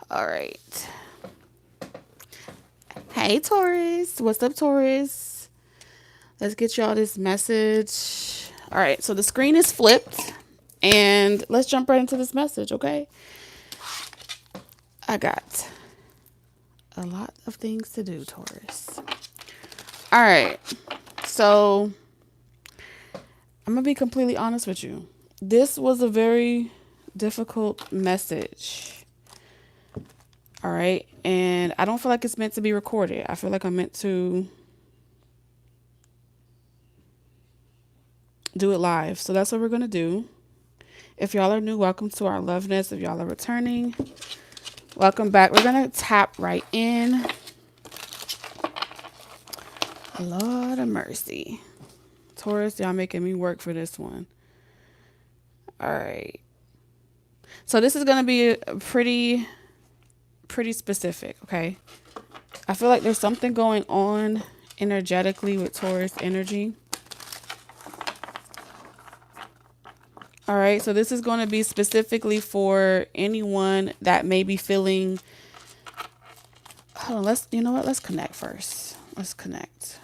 All right. Hey, Taurus. What's up, Taurus? Let's get y'all this message. All right. So the screen is flipped, and let's jump right into this message, okay? I got a lot of things to do, Taurus. All right. So I'm going to be completely honest with you. This was a very difficult message. All right. And I don't feel like it's meant to be recorded. I feel like I'm meant to do it live. So that's what we're going to do. If y'all are new, welcome to our Love Nest. If y'all are returning, welcome back. We're going to tap right in. Lord of mercy. Taurus, y'all making me work for this one. All right. So this is going to be a pretty specific, okay? I feel like there's something going on energetically with Taurus energy. All right, so this is going to be specifically for anyone that may be feeling. Hold on, you know what? Let's connect first. Let's connect,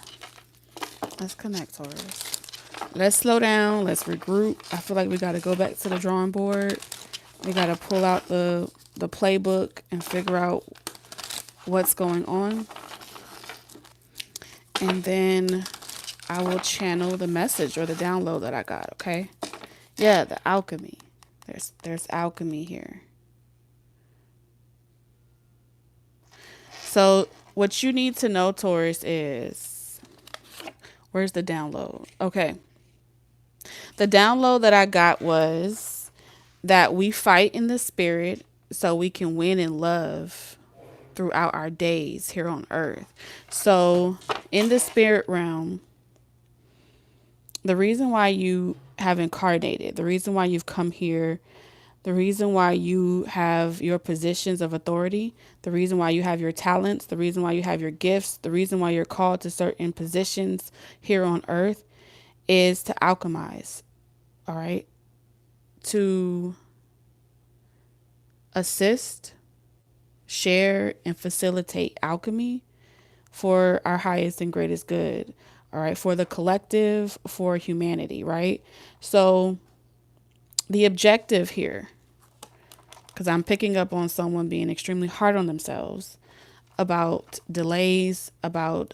Taurus. Let's slow down. Let's regroup. I feel like we got to go back to the drawing board. We got to pull out the playbook and figure out what's going on. And then I will channel the message or the download that I got, okay? Yeah, the alchemy. There's alchemy here. So what you need to know, Taurus, is where's the download? Okay. The download that I got was that we fight in the spirit so we can win in love throughout our days here on earth. So in the spirit realm, the reason why you have incarnated, the reason why you've come here, the reason why you have your positions of authority, the reason why you have your talents, the reason why you have your gifts, the reason why you're called to certain positions here on earth is to alchemize, all right? To assist, share, and facilitate alchemy for our highest and greatest good, all right? For the collective, for humanity, right? So the objective here, because I'm picking up on someone being extremely hard on themselves about delays, about,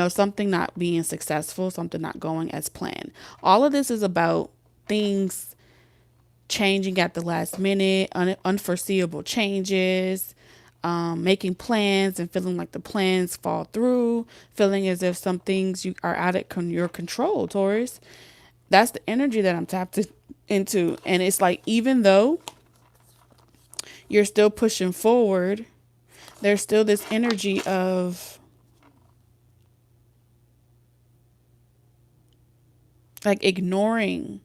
something not being successful, something not going as planned. All of this is about things changing at the last minute, unforeseeable changes, making plans and feeling like the plans fall through, feeling as if some things you are out of your control, Taurus. That's the energy that I'm tapped into. And it's like, even though you're still pushing forward, there's still this energy of like ignoring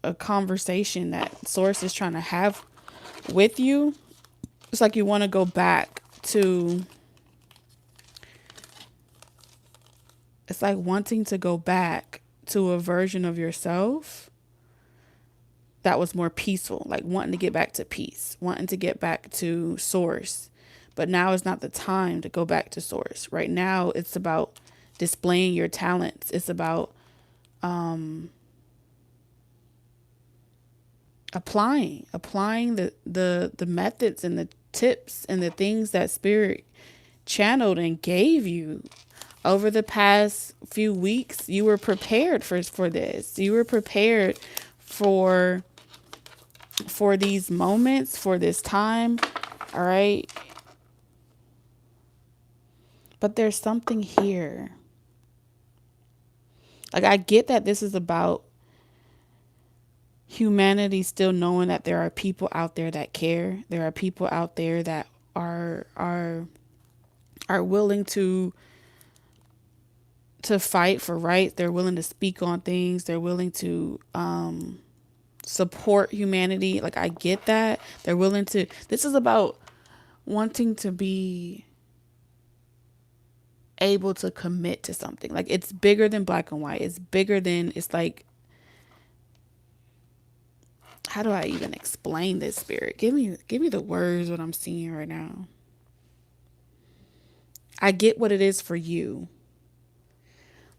a conversation that source is trying to have with you. It's like you want to go back to, it's like wanting to go back to a version of yourself that was more peaceful, like wanting to get back to peace, wanting to get back to source. But now is not the time to go back to source. Right now, it's about displaying your talents. It's about applying the methods and the tips and the things that spirit channeled and gave you over the past few weeks. You were prepared for this. You were prepared for these moments, for this time. All right. But there's something here. Like, I get that this is about humanity still knowing that there are people out there that care. There are people out there that are willing to fight for rights. They're willing to speak on things. They're willing to support humanity. Like, I get that. They're willing to. This is about wanting to be able to commit to something. Like, it's bigger than black and white. It's bigger than, it's like, how do I even explain this, Spirit? Give me the words, what I'm seeing right now. I get what it is for you,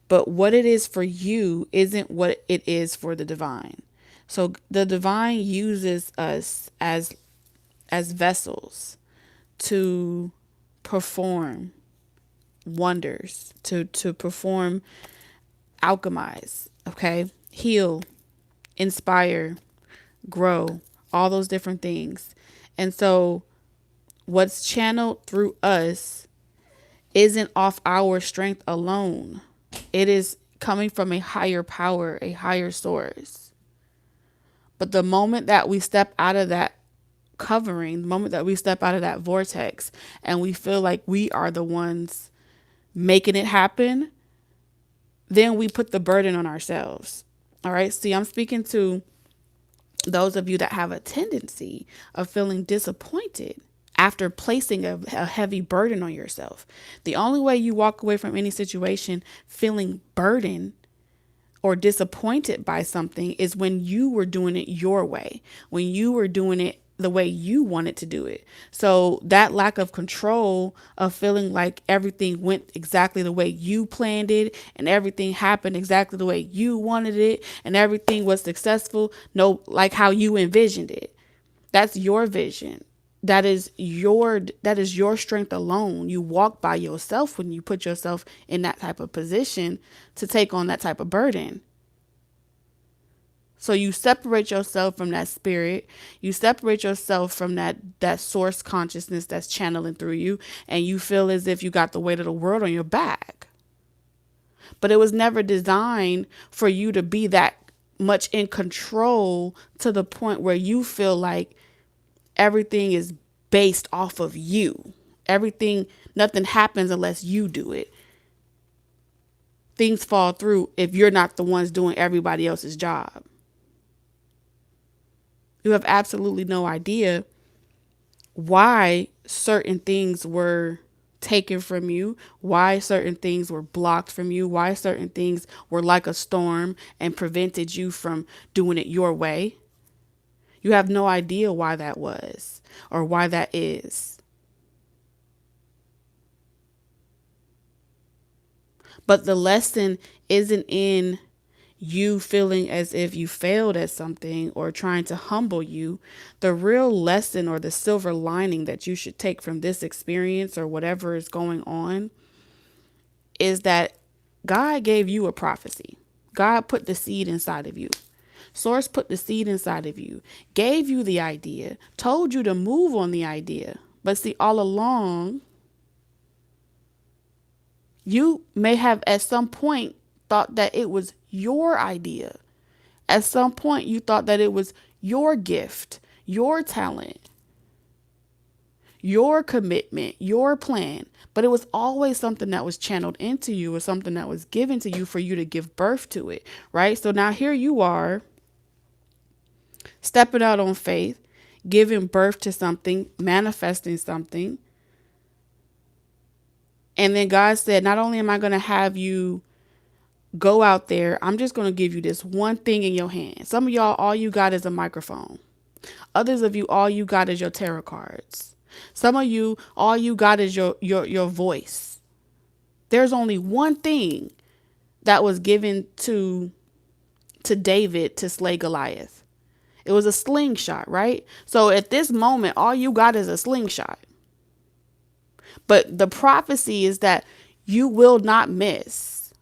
but what it is for you isn't what it is for the divine. So the divine uses us as vessels to perform wonders, to perform, alchemize, okay? Heal, inspire, grow, all those different things. And so what's channeled through us isn't off our strength alone. It is coming from a higher power, a higher source. But the moment that we step out of that covering, the moment that we step out of that vortex and we feel like we are the ones making it happen, then we put the burden on ourselves. All right. See, I'm speaking to those of you that have a tendency of feeling disappointed after placing a heavy burden on yourself. The only way you walk away from any situation feeling burdened or disappointed by something is when you were doing it your way, when you were doing it the way you wanted to do it. So that lack of control of feeling like everything went exactly the way you planned it and everything happened exactly the way you wanted it and everything was successful, no, like how you envisioned it. That's your vision. That is your strength alone. You walk by yourself when you put yourself in that type of position to take on that type of burden. So you separate yourself from that spirit. You separate yourself from that source consciousness that's channeling through you. And you feel as if you got the weight of the world on your back. But it was never designed for you to be that much in control to the point where you feel like everything is based off of you. Nothing happens unless you do it. Things fall through if you're not the ones doing everybody else's job. You have absolutely no idea why certain things were taken from you, why certain things were blocked from you, why certain things were like a storm and prevented you from doing it your way. You have no idea why that was or why that is. But the lesson isn't in you feeling as if you failed at something or trying to humble you. The real lesson or the silver lining that you should take from this experience or whatever is going on is that God gave you a prophecy. God put the seed inside of you. Source put the seed inside of you, gave you the idea, told you to move on the idea. But see, all along, you may have at some point thought that it was your idea. At some point, you thought that it was your gift, your talent, your commitment, your plan. But it was always something that was channeled into you or something that was given to you for you to give birth to it, right? So now here you are, stepping out on faith, giving birth to something, manifesting something. And then God said, not only am I going to have you go out there, I'm just going to give you this one thing in your hand. Some of y'all, all you got is a microphone. Others of you, all you got is your tarot cards. Some of you, all you got is your voice. There's only one thing that was given to David to slay Goliath. It was a slingshot, right? So at this moment, all you got is a slingshot. But the prophecy is that you will not miss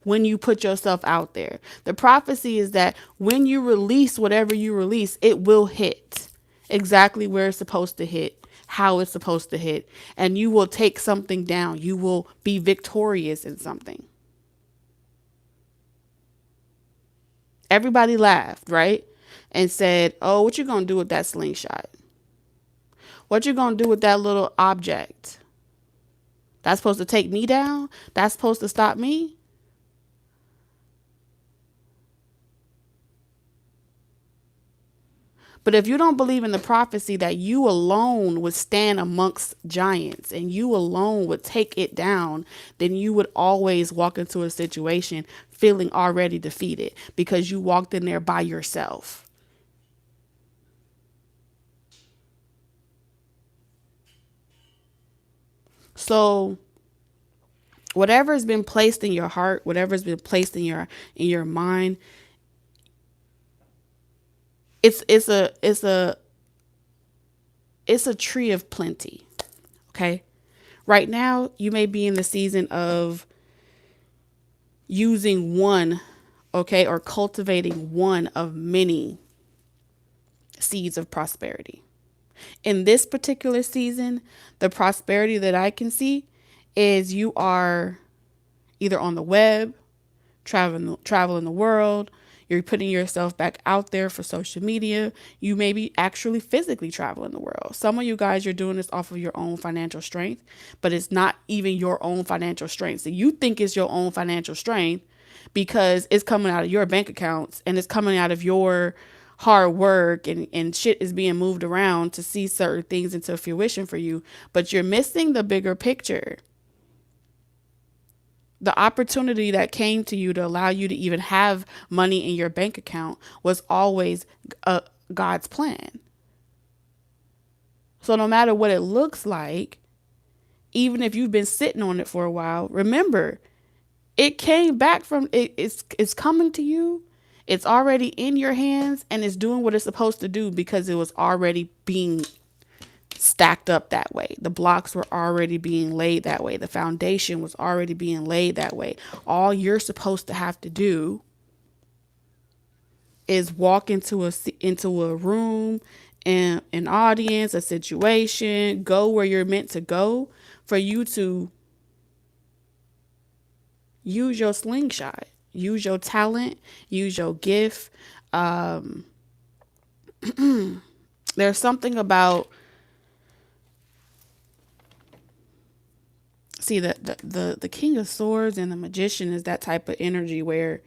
when you put yourself out there. The prophecy is that when you release whatever you release, it will hit exactly where it's supposed to hit, how it's supposed to hit, and you will take something down. You will be victorious in something. Everybody laughed, right? And said, oh, what you gonna do with that slingshot? What you gonna do with that little object? That's supposed to take me down? That's supposed to stop me? But if you don't believe in the prophecy that you alone would stand amongst giants and you alone would take it down, then you would always walk into a situation feeling already defeated because you walked in there by yourself. So whatever has been placed in your heart, whatever has been placed in your mind, it's a tree of plenty. Okay. Right now, you may be in the season of using one, okay, or cultivating one of many seeds of prosperity. In this particular season, the prosperity that I can see is you are either on the web, traveling the world, you're putting yourself back out there for social media. You may be actually physically traveling the world. Some of you guys, you're doing this off of your own financial strength, but it's not even your own financial strength. So you think it's your own financial strength because it's coming out of your bank accounts and it's coming out of your hard work, and shit is being moved around to see certain things into fruition for you. But you're missing the bigger picture. The opportunity that came to you to allow you to even have money in your bank account was always God's plan. So no matter what it looks like, even if you've been sitting on it for a while, remember, it came back from it's coming to you. It's already in your hands and it's doing what it's supposed to do because it was already being stacked up that way. The blocks were already being laid that way. The foundation was already being laid that way. All you're supposed to have to do is walk into a room and an audience, a situation, go where you're meant to go for you to use your slingshot, use your talent, use your gift. There's something about, see, the King of Swords and the Magician is that type of energy where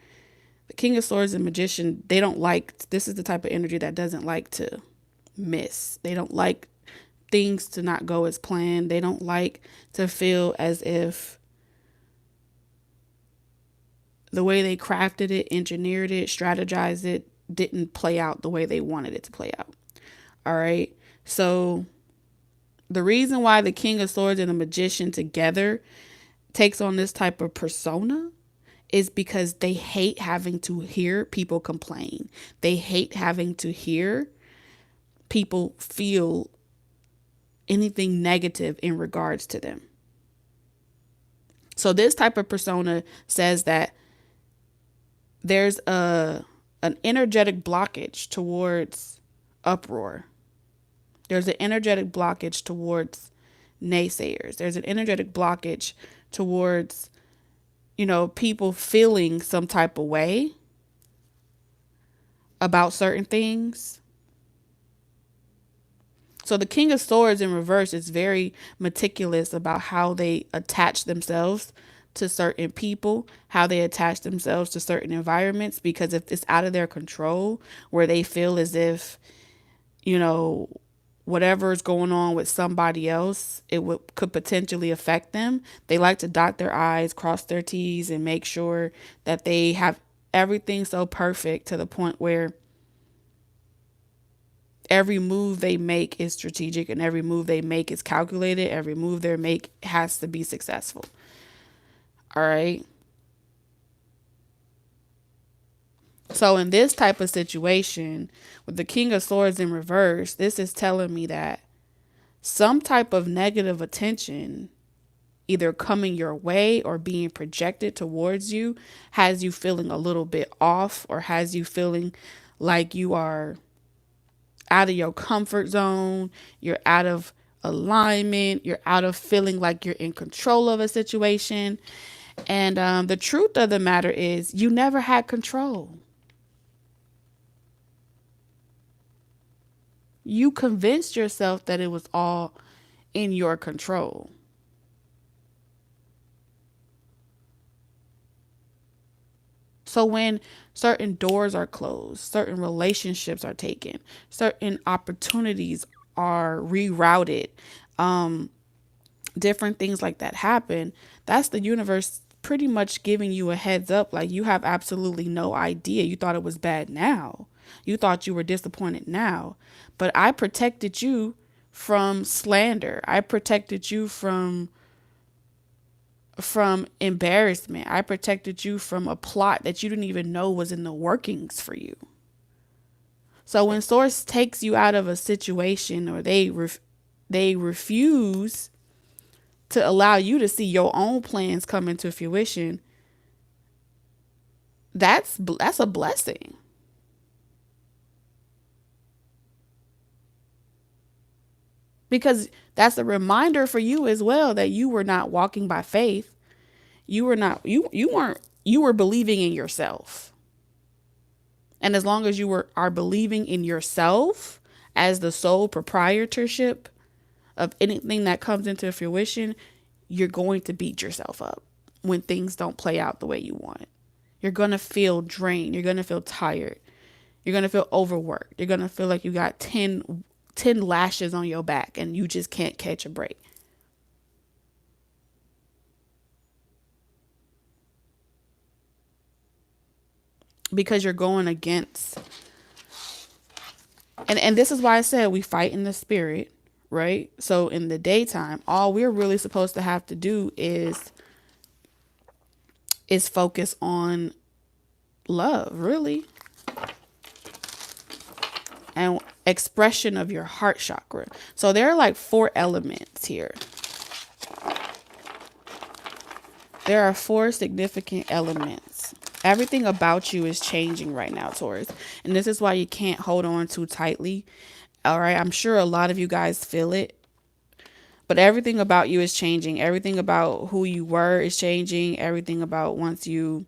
the King of Swords and Magician, they don't like, this is the type of energy that doesn't like to miss. They don't like things to not go as planned. They don't like to feel as if the way they crafted it, engineered it, strategized it, didn't play out the way they wanted it to play out. All right. So the reason why the King of Swords and the Magician together takes on this type of persona is because they hate having to hear people complain. They hate having to hear people feel anything negative in regards to them. So this type of persona says that there's an energetic blockage towards uproar. There's an energetic blockage towards naysayers. There's an energetic blockage towards, people feeling some type of way about certain things. So the King of Swords in reverse is very meticulous about how they attach themselves to certain people, how they attach themselves to certain environments, because if it's out of their control, where they feel as if, whatever is going on with somebody else, could potentially affect them. They like to dot their I's, cross their T's, and make sure that they have everything so perfect to the point where every move they make is strategic and every move they make is calculated. Every move they make has to be successful. All right. So in this type of situation with the King of Swords in reverse, this is telling me that some type of negative attention either coming your way or being projected towards you has you feeling a little bit off, or has you feeling like you are out of your comfort zone, you're out of alignment, you're out of feeling like you're in control of a situation. And the truth of the matter is you never had control. You convinced yourself that it was all in your control. So when certain doors are closed, certain relationships are taken, certain opportunities are rerouted, different things like that happen, that's the universe pretty much giving you a heads up. Like, you have absolutely no idea. You thought it was bad now. You thought you were disappointed now. But I protected you from slander. I protected you from from embarrassment. I protected you from a plot that you didn't even know was in the workings for you. So when source takes you out of a situation, or they refuse to allow you to see your own plans come into fruition, that's a blessing. Because that's a reminder for you as well that you were not walking by faith. You were believing in yourself. And as long as you are believing in yourself as the sole proprietorship of anything that comes into fruition, you're going to beat yourself up when things don't play out the way you want. You're going to feel drained. You're going to feel tired. You're going to feel overworked. You're going to feel like you got 10 lashes on your back and you just can't catch a break. Because you're going against. And this is why I said we fight in the spirit, right? So in the daytime, all we're really supposed to have to do is focus on love, really. And expression of your heart chakra. So there are like 4 elements here. There are 4 significant elements. Everything about you is changing right now, Taurus. And this is why you can't hold on too tightly. All right. I'm sure a lot of you guys feel it. But everything about you is changing. Everything about who you were is changing. Everything about once you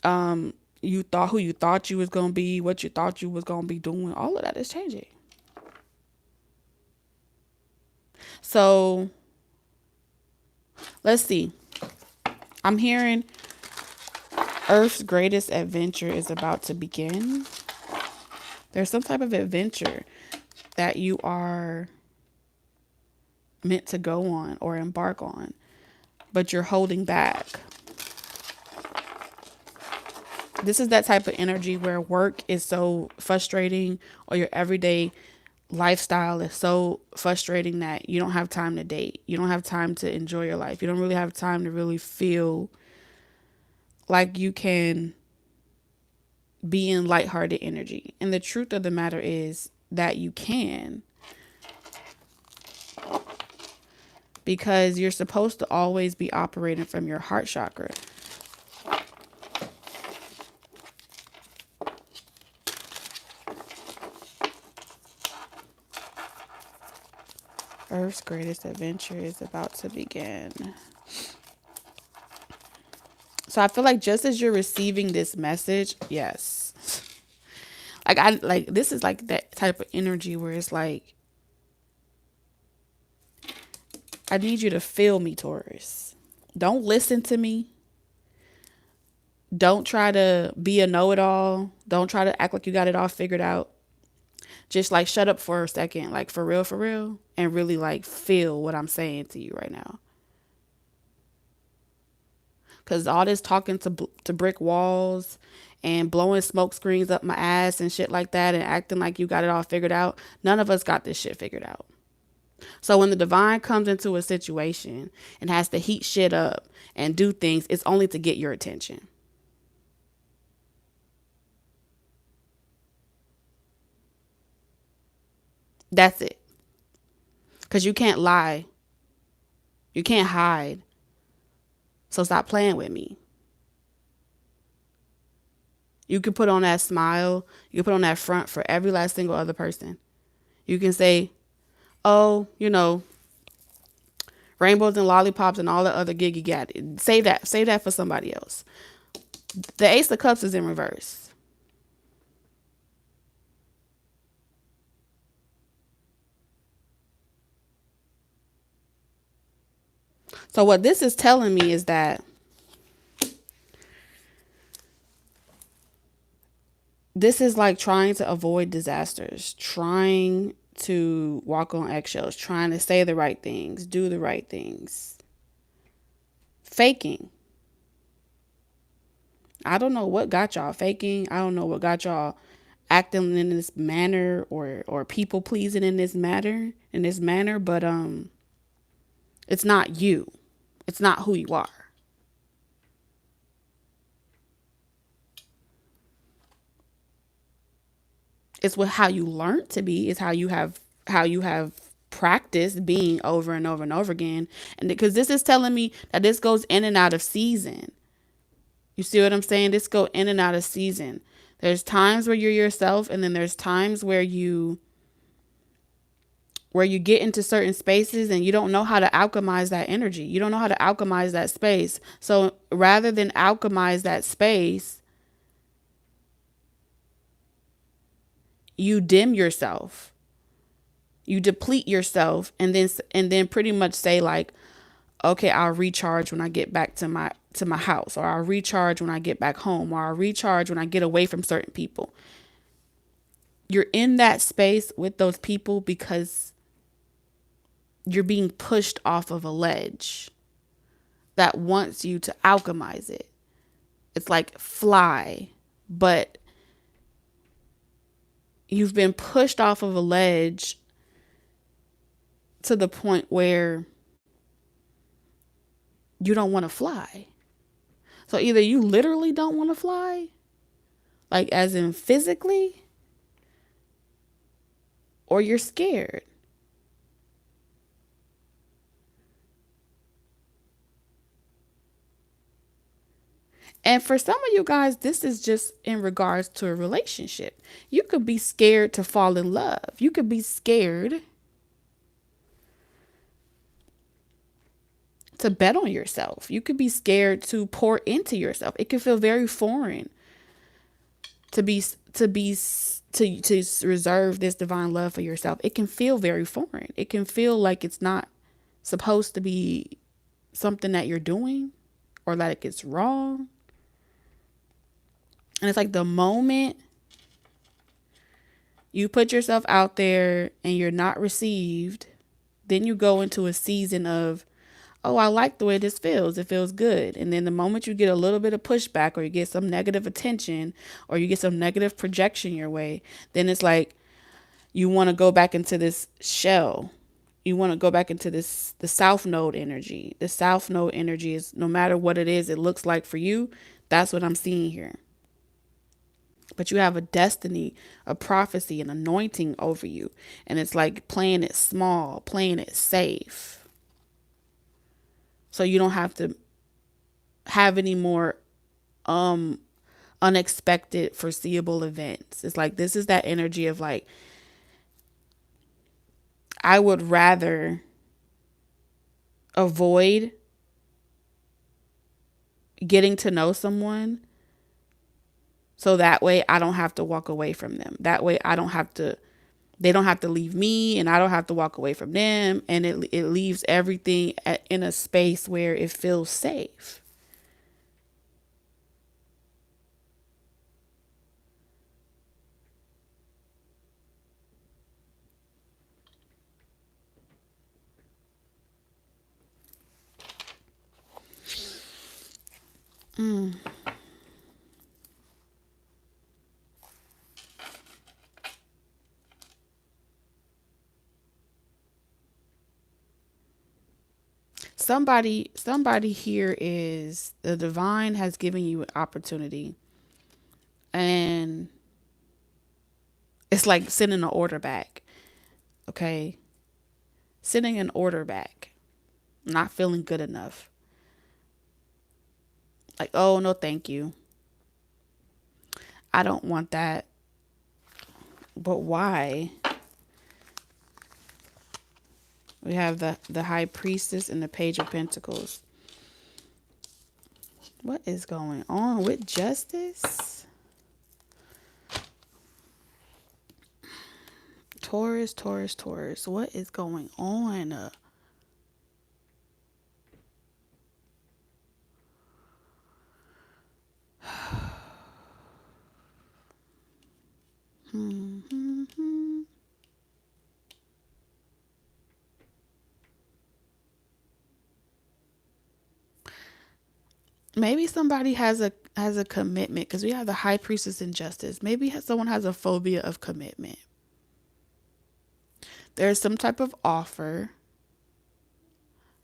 thought who you thought you was going to be, what you thought you was going to be doing, all of that is changing. So let's see. I'm hearing Earth's greatest adventure is about to begin. There's some type of adventure that you are meant to go on or embark on, but you're holding back. This is that type of energy where work is so frustrating, or your everyday lifestyle is so frustrating that you don't have time to date. You don't have time to enjoy your life. You don't really have time to really feel like you can be in lighthearted energy. And the truth of the matter is that you can. Because you're supposed to always be operating from your heart chakra. Earth's greatest adventure is about to begin. So I feel like just as you're receiving this message, yes. This is like that type of energy where it's like, I need you to feel me, Taurus. Don't listen to me. Don't try to be a know-it-all. Don't try to act like you got it all figured out. Just like shut up for a second, like for real, and really like feel what I'm saying to you right now. Because all this talking to brick walls and blowing smoke screens up my ass and shit like that and acting like you got it all figured out, none of us got this shit figured out. So when the divine comes into a situation and has to heat shit up and do things, it's only to get your attention. That's it. Because you can't lie. You can't hide. So stop playing with me. You can put on that smile. You can put on that front for every last single other person. You can say, oh, rainbows and lollipops and all the other giggy gat. Save that for somebody else. The Ace of Cups is in reverse. So what this is telling me is that this is like trying to avoid disasters, trying to walk on eggshells, trying to say the right things, do the right things. Faking. I don't know what got y'all faking. I don't know what got y'all acting in this manner or people pleasing in this manner, but it's not you. It's not who you are. It's what how you learn to be. It's how you have practiced being over and over and over again. And because this is telling me that this goes in and out of season. You see what I'm saying? This go in and out of season. There's times where you're yourself, and then there's times where you get into certain spaces and you don't know how to alchemize that energy. You don't know how to alchemize that space. So rather than alchemize that space, you dim yourself. You deplete yourself, and then pretty much say like, okay, I'll recharge when I get back to my house, or I'll recharge when I get back home, or I'll recharge when I get away from certain people. You're in that space with those people because you're being pushed off of a ledge that wants you to alchemize it. It's like fly, but you've been pushed off of a ledge to the point where you don't want to fly. So either you literally don't want to fly, like as in physically, or you're scared. And for some of you guys, this is just in regards to a relationship. You could be scared to fall in love. You could be scared to bet on yourself. You could be scared to pour into yourself. It can feel very foreign to reserve this divine love for yourself. It can feel very foreign. It can feel like it's not supposed to be something that you're doing, or like it's wrong. And it's like the moment you put yourself out there and you're not received, then you go into a season of, oh, I like the way this feels. It feels good. And then the moment you get a little bit of pushback, or you get some negative attention, or you get some negative projection your way, then it's like you want to go back into this shell. You want to go back into the South Node energy. The South Node energy is, no matter what it is, it looks like for you. That's what I'm seeing here. But you have a destiny, a prophecy, an anointing over you. And it's like playing it small, playing it safe. So you don't have to have any more unexpected, foreseeable events. It's like, this is that energy of like, I would rather avoid getting to know someone, so that way I don't have to walk away from them. That way they don't have to leave me, and I don't have to walk away from them. And it leaves everything in a space where it feels safe. Somebody here is, the divine has given you an opportunity, and it's like sending an order back. Okay. Sending an order back. Not feeling good enough. Like, oh, no, thank you. I don't want that. But why? We have the High Priestess and the Page of Pentacles. What is going on with justice? Taurus, Taurus, Taurus. What is going on? Maybe somebody has a commitment, because we have the High Priestess in Justice. Maybe someone has a phobia of commitment. There's some type of offer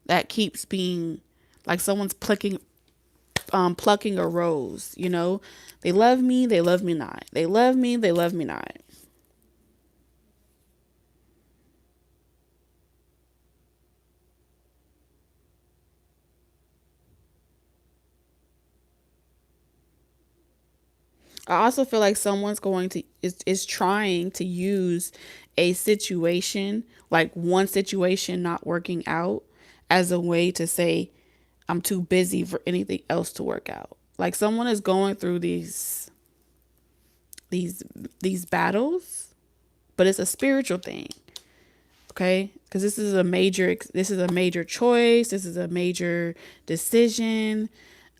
that keeps being Like someone's plucking a rose, you know? They love me not. They love me not. I also feel like someone's going to is trying to use a situation, like one situation not working out, as a way to say I'm too busy for anything else to work out. Like someone is going through these these battles, but it's a spiritual thing. Okay? Cuz this is a major choice, this is a major decision.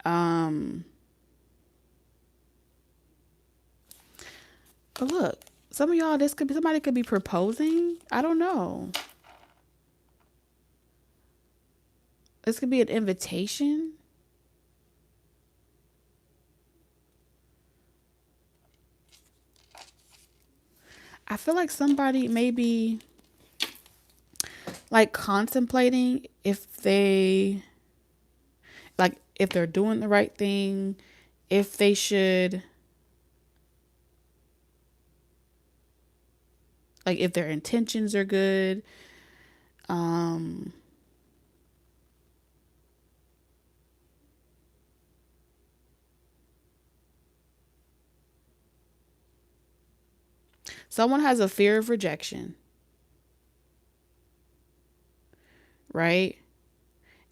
Um but look, some of y'all, this could be somebody could be proposing. I don't know. This could be an invitation. I feel like somebody maybe like contemplating if they're doing the right thing, if they should, like if their intentions are good. Um Someone has a fear of rejection, right?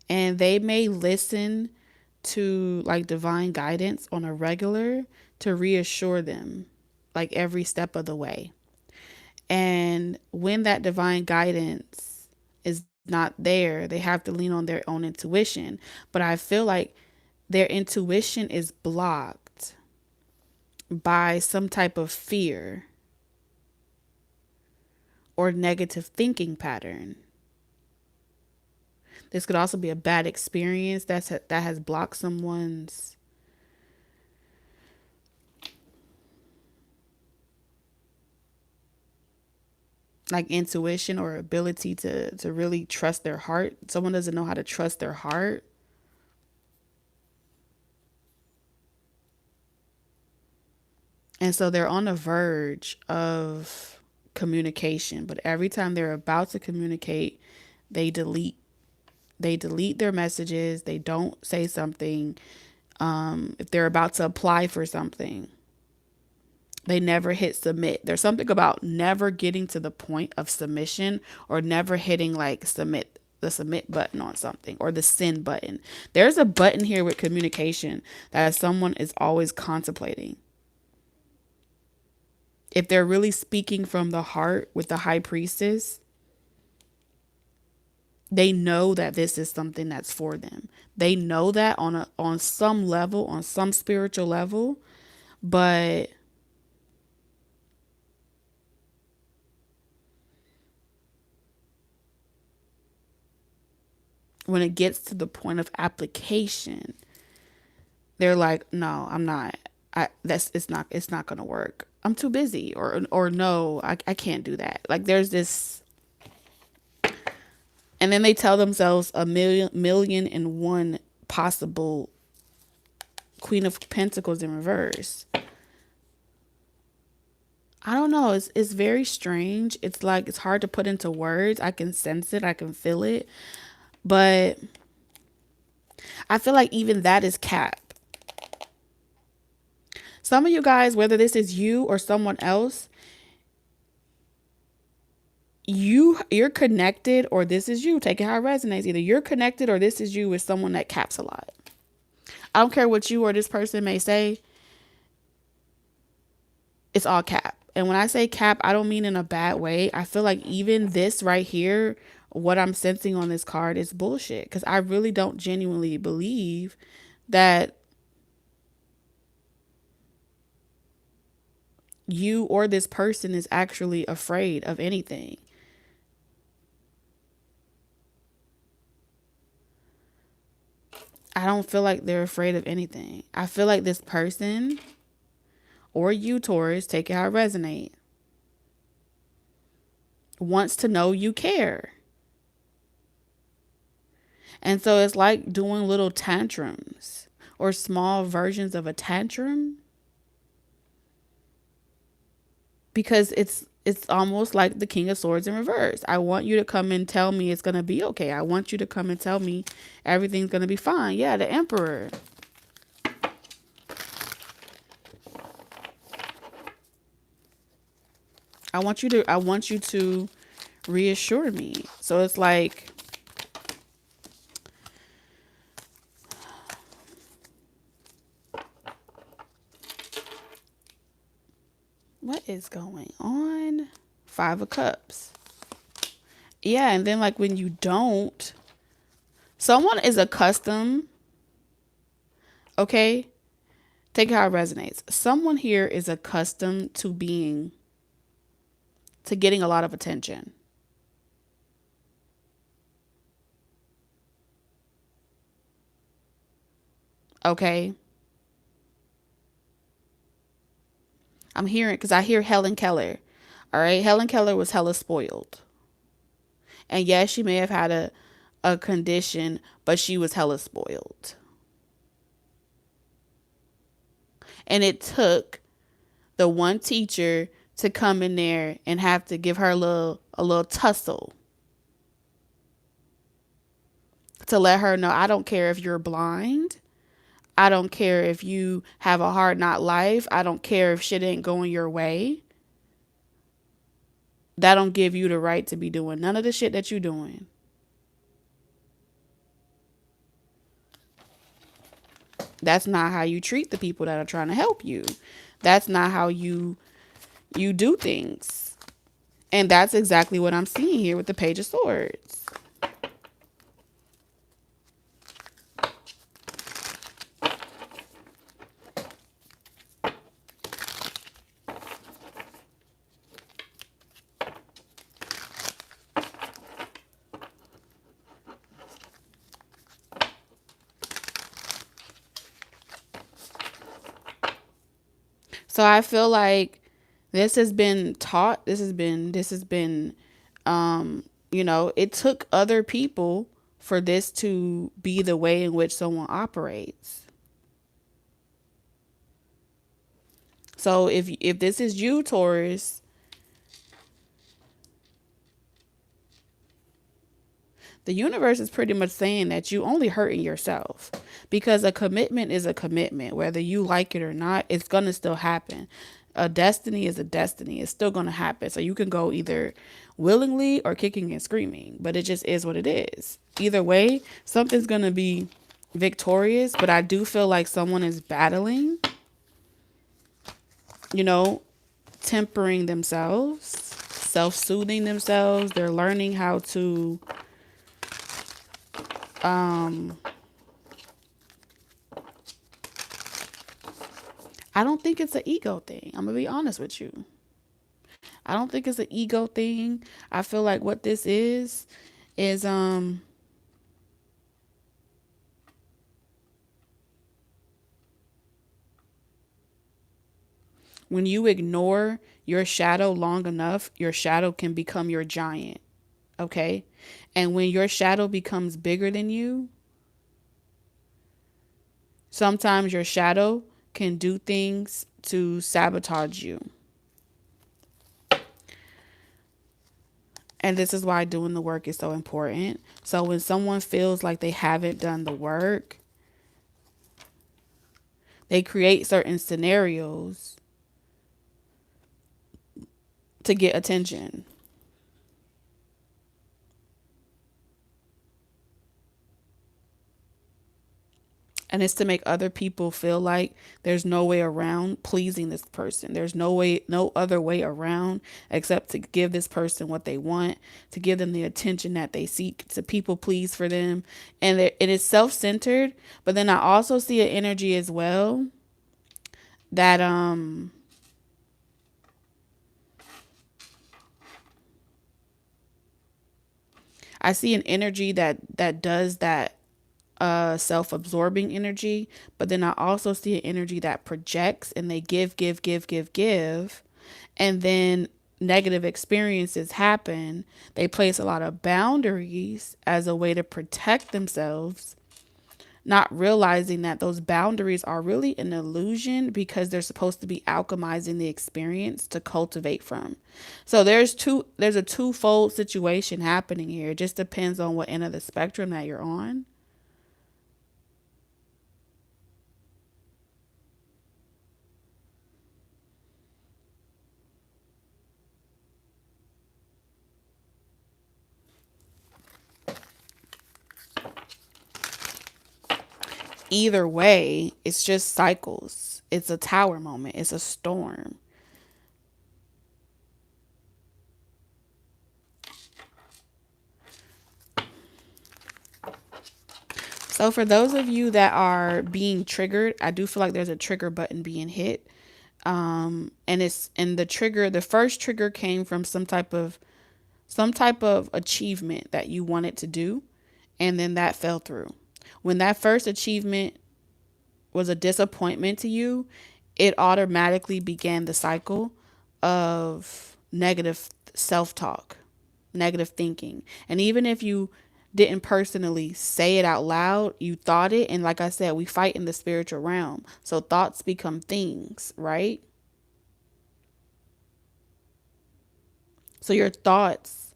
And they may listen to like divine guidance on a regular to reassure them like every step of the way. And when that divine guidance is not there, they have to lean on their own intuition. But I feel like their intuition is blocked by some type of fear or negative thinking pattern. This could also be a bad experience that has blocked someone's like intuition or ability to really trust their heart. Someone doesn't know how to trust their heart. And so they're on the verge of communication, but every time they're about to communicate, they delete they delete their messages. They don't say something. If they're about to apply for something, they never hit submit. There's something about never getting to the point of submission or never hitting like the submit button on something or the send button. There's a button here with communication that someone is always contemplating. If they're really speaking from the heart with the high priestess, they know that this is something that's for them. They know that on some level, on some spiritual level, but when it gets to the point of application, they're like, "No, I'm not. It's not going to work. I'm too busy or no, I can't do that." Like there's this, and then they tell themselves a million and one possible Queen of Pentacles in reverse. I don't know. It's very strange. It's like it's hard to put into words. I can sense it. I can feel it. But I feel like even that is cap. Some of you guys, whether this is you or someone else, you're connected, or this is you. Take it how it resonates. Either you're connected or this is you with someone that caps a lot. I don't care what you or this person may say. It's all cap. And when I say cap, I don't mean in a bad way. I feel like even this right here, what I'm sensing on this card is bullshit. Because I really don't genuinely believe that you or this person is actually afraid of anything. I don't feel like they're afraid of anything. I feel like this person, or you, Taurus, take it how it resonates, wants to know you care. And so it's like doing little tantrums or small versions of a tantrum, because it's almost like the King of Swords in reverse. I want you to come and tell me it's going to be okay. I want you to come and tell me everything's going to be fine. Yeah, the Emperor. I want you to reassure me. So it's like, what is going on? 5 of Cups. Yeah, and then like when you don't, someone is accustomed, okay? Take how it resonates. Someone here is accustomed to getting a lot of attention. Okay? I'm hearing, because I hear Helen Keller. All right? Helen Keller was hella spoiled. And yes, she may have had a condition, but she was hella spoiled. And it took the one teacher to come in there and have to give her a little tussle to let her know, I don't care if you're blind. I don't care if you have a hard not life. I don't care if shit ain't going your way. That don't give you the right to be doing none of the shit that you doing. That's not how you treat the people that are trying to help you. That's not how you do things. And that's exactly what I'm seeing here with the Page of Swords. So I feel like this has been taught. It took other people for this to be the way in which someone operates. So if this is you, Taurus, the universe is pretty much saying that you only hurting yourself, because a commitment is a commitment. Whether you like it or not, it's going to still happen. A destiny is a destiny. It's still going to happen. So you can go either willingly or kicking and screaming, but it just is what it is. Either way, something's going to be victorious, but I do feel like someone is battling, tempering themselves, self-soothing themselves. They're learning how to I don't think it's an ego thing. I'm going to be honest with you. I don't think it's an ego thing. I feel like what this is when you ignore your shadow long enough, your shadow can become your giant. Okay? And when your shadow becomes bigger than you, sometimes your shadow can do things to sabotage you. And this is why doing the work is so important. So when someone feels like they haven't done the work, they create certain scenarios to get attention. And it's to make other people feel like there's no way around pleasing this person. There's no other way around except to give this person what they want, to give them the attention that they seek, to people please for them. And it is self-centered. But then I also see an energy as well that I see an energy that does that self-absorbing energy, but then I also see an energy that projects, and they give, and then negative experiences happen, they place a lot of boundaries as a way to protect themselves, not realizing that those boundaries are really an illusion because they're supposed to be alchemizing the experience to cultivate from. So there's a twofold situation happening here. It just depends on what end of the spectrum that you're on. Either way, it's just cycles. It's a tower moment. It's a storm. So for those of you that are being triggered, I do feel like there's a trigger button being hit. And the trigger, the first trigger came from some type of achievement that you wanted to do, and then that fell through. When that first achievement was a disappointment to you, it automatically began the cycle of negative self-talk, negative thinking. And even if you didn't personally say it out loud, you thought it. And like I said, we fight in the spiritual realm. So thoughts become things, right? So your thoughts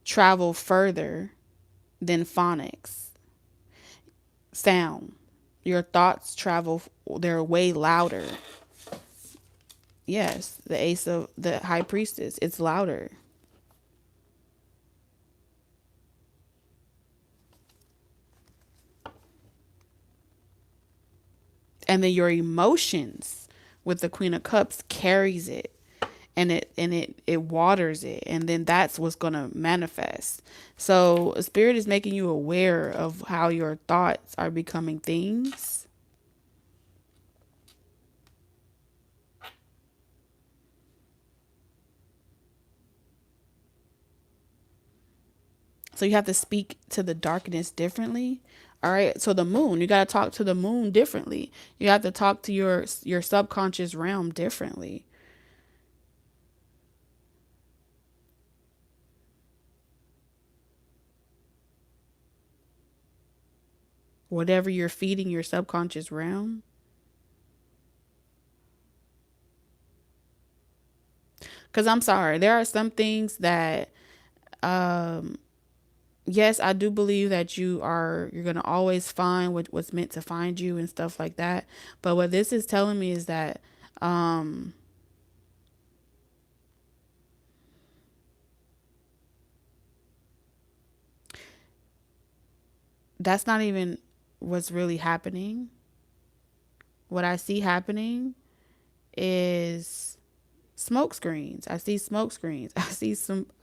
travel further than phonics, sound. Your thoughts travel, they're way louder. Yes, the ace of the high priestess, it's louder. And then your emotions with the queen of cups carries it, and it waters it, and then that's what's going to manifest. So spirit is making you aware of how your thoughts are becoming things. So you have to speak to the darkness differently. All right. So the moon, you got to talk to the moon differently. You have to talk to your subconscious realm differently. Whatever you're feeding your subconscious realm. Because I'm sorry, there are some things that, yes, I do believe that you're gonna always find what's meant to find you and stuff like that. But what this is telling me is that that's not even what's really happening. What I see happening is smoke screens. I see smoke screens.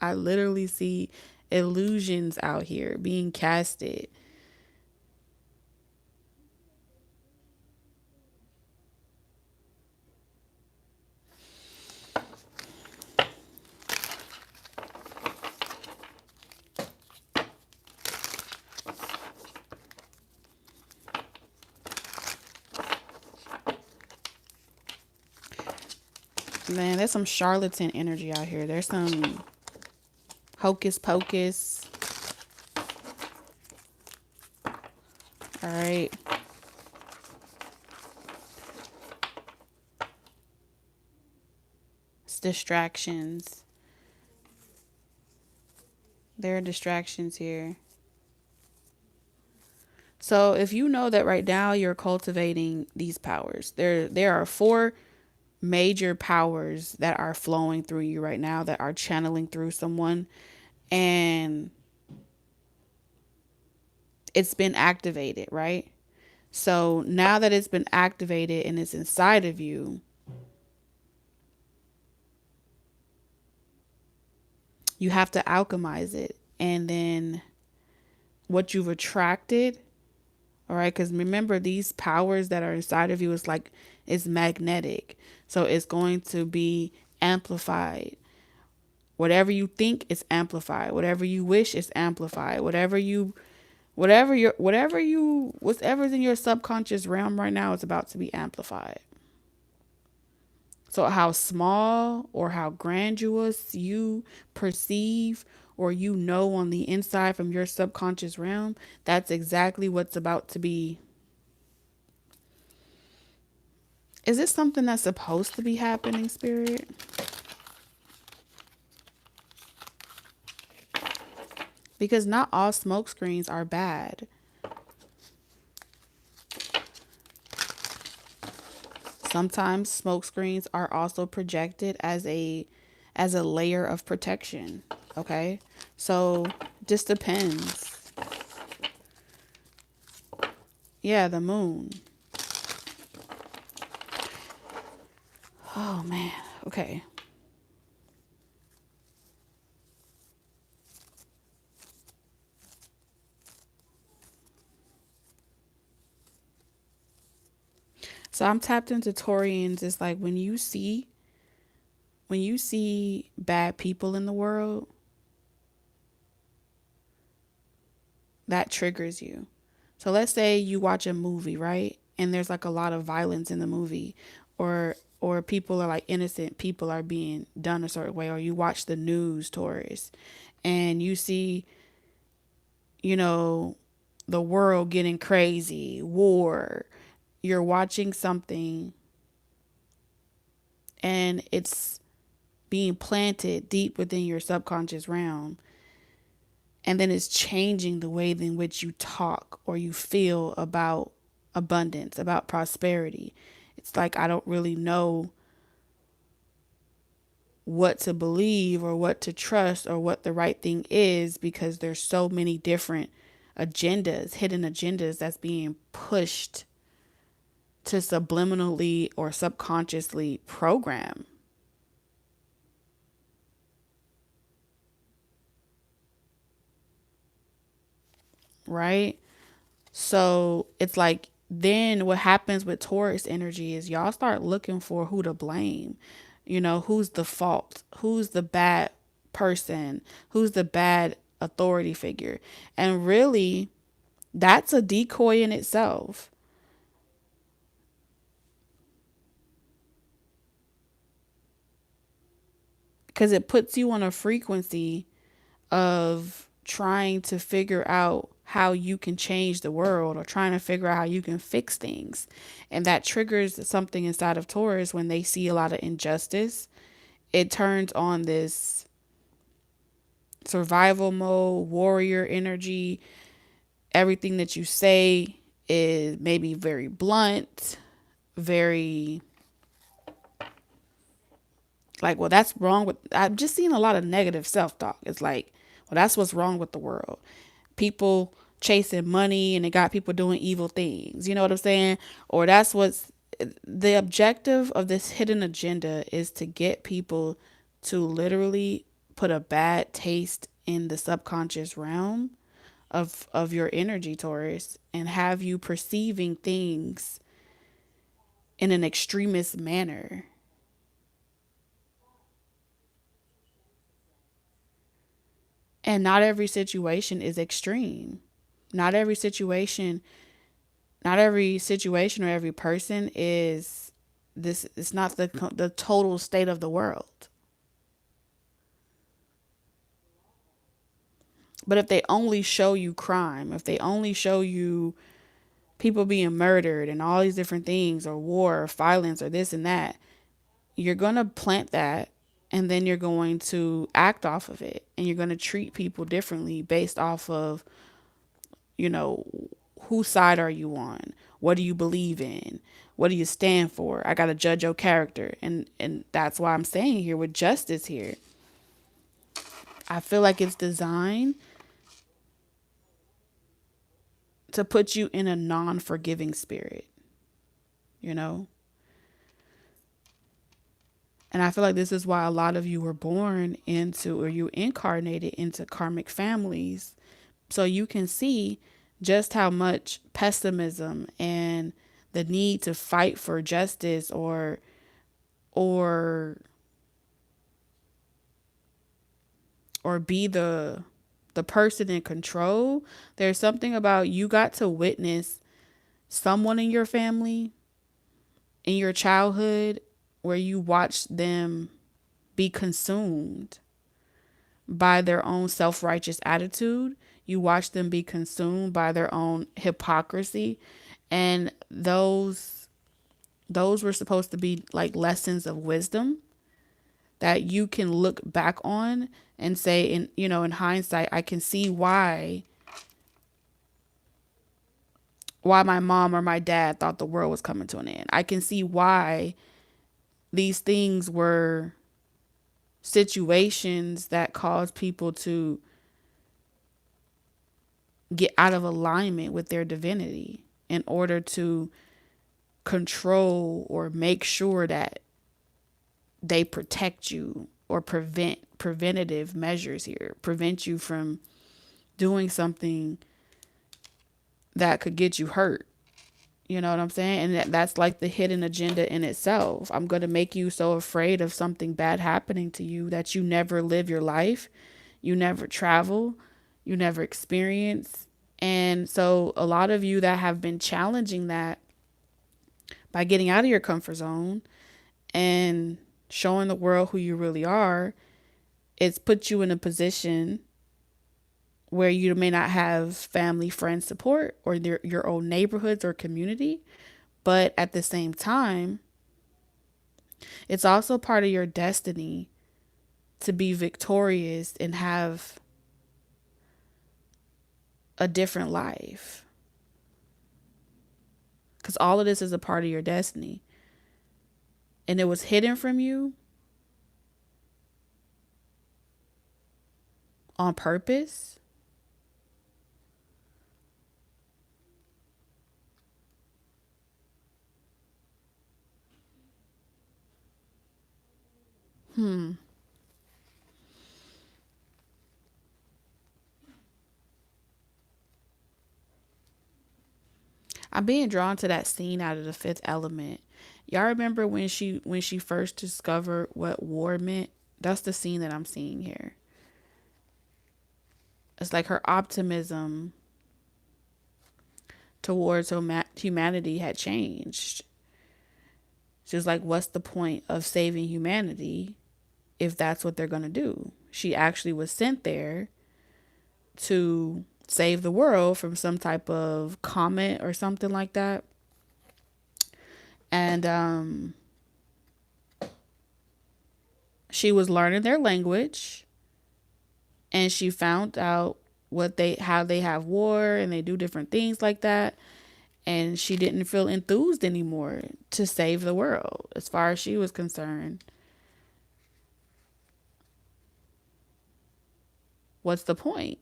I literally see illusions out here being casted. Man, there's some charlatan energy out here. There's some hocus pocus. All right. It's distractions. There are distractions here. So if you know that right now you're cultivating these powers, there are four major powers that are flowing through you right now, that are channeling through someone, and it's been activated, right? So now that it's been activated and it's inside of you, you have to alchemize it. And then what you've attracted, all right, because remember, these powers that are inside of you is like, it's magnetic. So it's going to be amplified. Whatever you think is amplified. Whatever you wish is amplified. Whatever's in your subconscious realm right now is about to be amplified. So how small or how grandiose you perceive or you know on the inside from your subconscious realm, that's exactly what's about to be. Is this something that's supposed to be happening, Spirit? Because not all smoke screens are bad. Sometimes smoke screens are also projected as a layer of protection. Okay? So just depends. Yeah, the moon. Oh man. Okay. So I'm tapped into Taurians. It's like when you see bad people in the world, that triggers you. So let's say you watch a movie, right? And there's like a lot of violence in the movie, or people are like innocent people are being done a certain way, or you watch the news, Taurus, and you see, you know, the world getting crazy, war. You're watching something and it's being planted deep within your subconscious realm, and then it's changing the way in which you talk or you feel about abundance, about prosperity. It's like I don't really know what to believe or what to trust or what the right thing is, because there's so many different agendas, hidden agendas that's being pushed to subliminally or subconsciously program, right? So it's like then what happens with Taurus energy is y'all start looking for who to blame. You know, who's the fault? Who's the bad person? Who's the bad authority figure? And really, that's a decoy in itself, because it puts you on a frequency of trying to figure out how you can change the world or trying to figure out how you can fix things. And that triggers something inside of Taurus when they see a lot of injustice. It turns on this survival mode, warrior energy. Everything that you say is maybe very blunt, very like, well, that's wrong with, I'm just seeing a lot of negative self talk. It's like, well, that's what's wrong with the world. People chasing money and it got people doing evil things. You know what I'm saying? Or that's what's the objective of this hidden agenda, is to get people to literally put a bad taste in the subconscious realm of your energy, Taurus, and have you perceiving things in an extremist manner. And not every situation is extreme. Not every situation, not every situation or every person is this. It's not the total state of the world. But if they only show you crime, if they only show you people being murdered and all these different things, or war or violence or this and that, you're going to plant that, and then you're going to act off of it, and you're going to treat people differently based off of, you know, whose side are you on? What do you believe in? What do you stand for? I got to judge your character. And that's why I'm saying here with justice here, I feel like it's designed to put you in a non-forgiving spirit, you know? And I feel like this is why a lot of you were born into, or you incarnated into karmic families, so you can see just how much pessimism and the need to fight for justice, or or be the person in control. There's something about, you got to witness someone in your family in your childhood where you watch them be consumed by their own self-righteous attitude. You watch them be consumed by their own hypocrisy. And those were supposed to be like lessons of wisdom that you can look back on and say, in hindsight, I can see why my mom or my dad thought the world was coming to an end. I can see why these things were situations that cause people to get out of alignment with their divinity in order to control or make sure that they protect you, or preventative measures here, prevent you from doing something that could get you hurt. You know what I'm saying? And that's like the hidden agenda in itself. I'm going to make you so afraid of something bad happening to you that you never live your life, you never travel, you never experience. And so a lot of you that have been challenging that by getting out of your comfort zone and showing the world who you really are, it's put you in a position where you may not have family, friend support, or your own neighborhoods or community. But at the same time, it's also part of your destiny to be victorious and have a different life. Because all of this is a part of your destiny. And it was hidden from you on purpose. I'm being drawn to that scene out of The Fifth Element. Y'all remember when she first discovered what war meant? That's the scene that I'm seeing here. It's like her optimism towards humanity had changed. She was like, what's the point of saving humanity if that's what they're going to do? She actually was sent there to save the world from some type of comet or something like that. And she was learning their language, and she found out how they have war and they do different things like that. And she didn't feel enthused anymore to save the world as far as she was concerned. What's the point?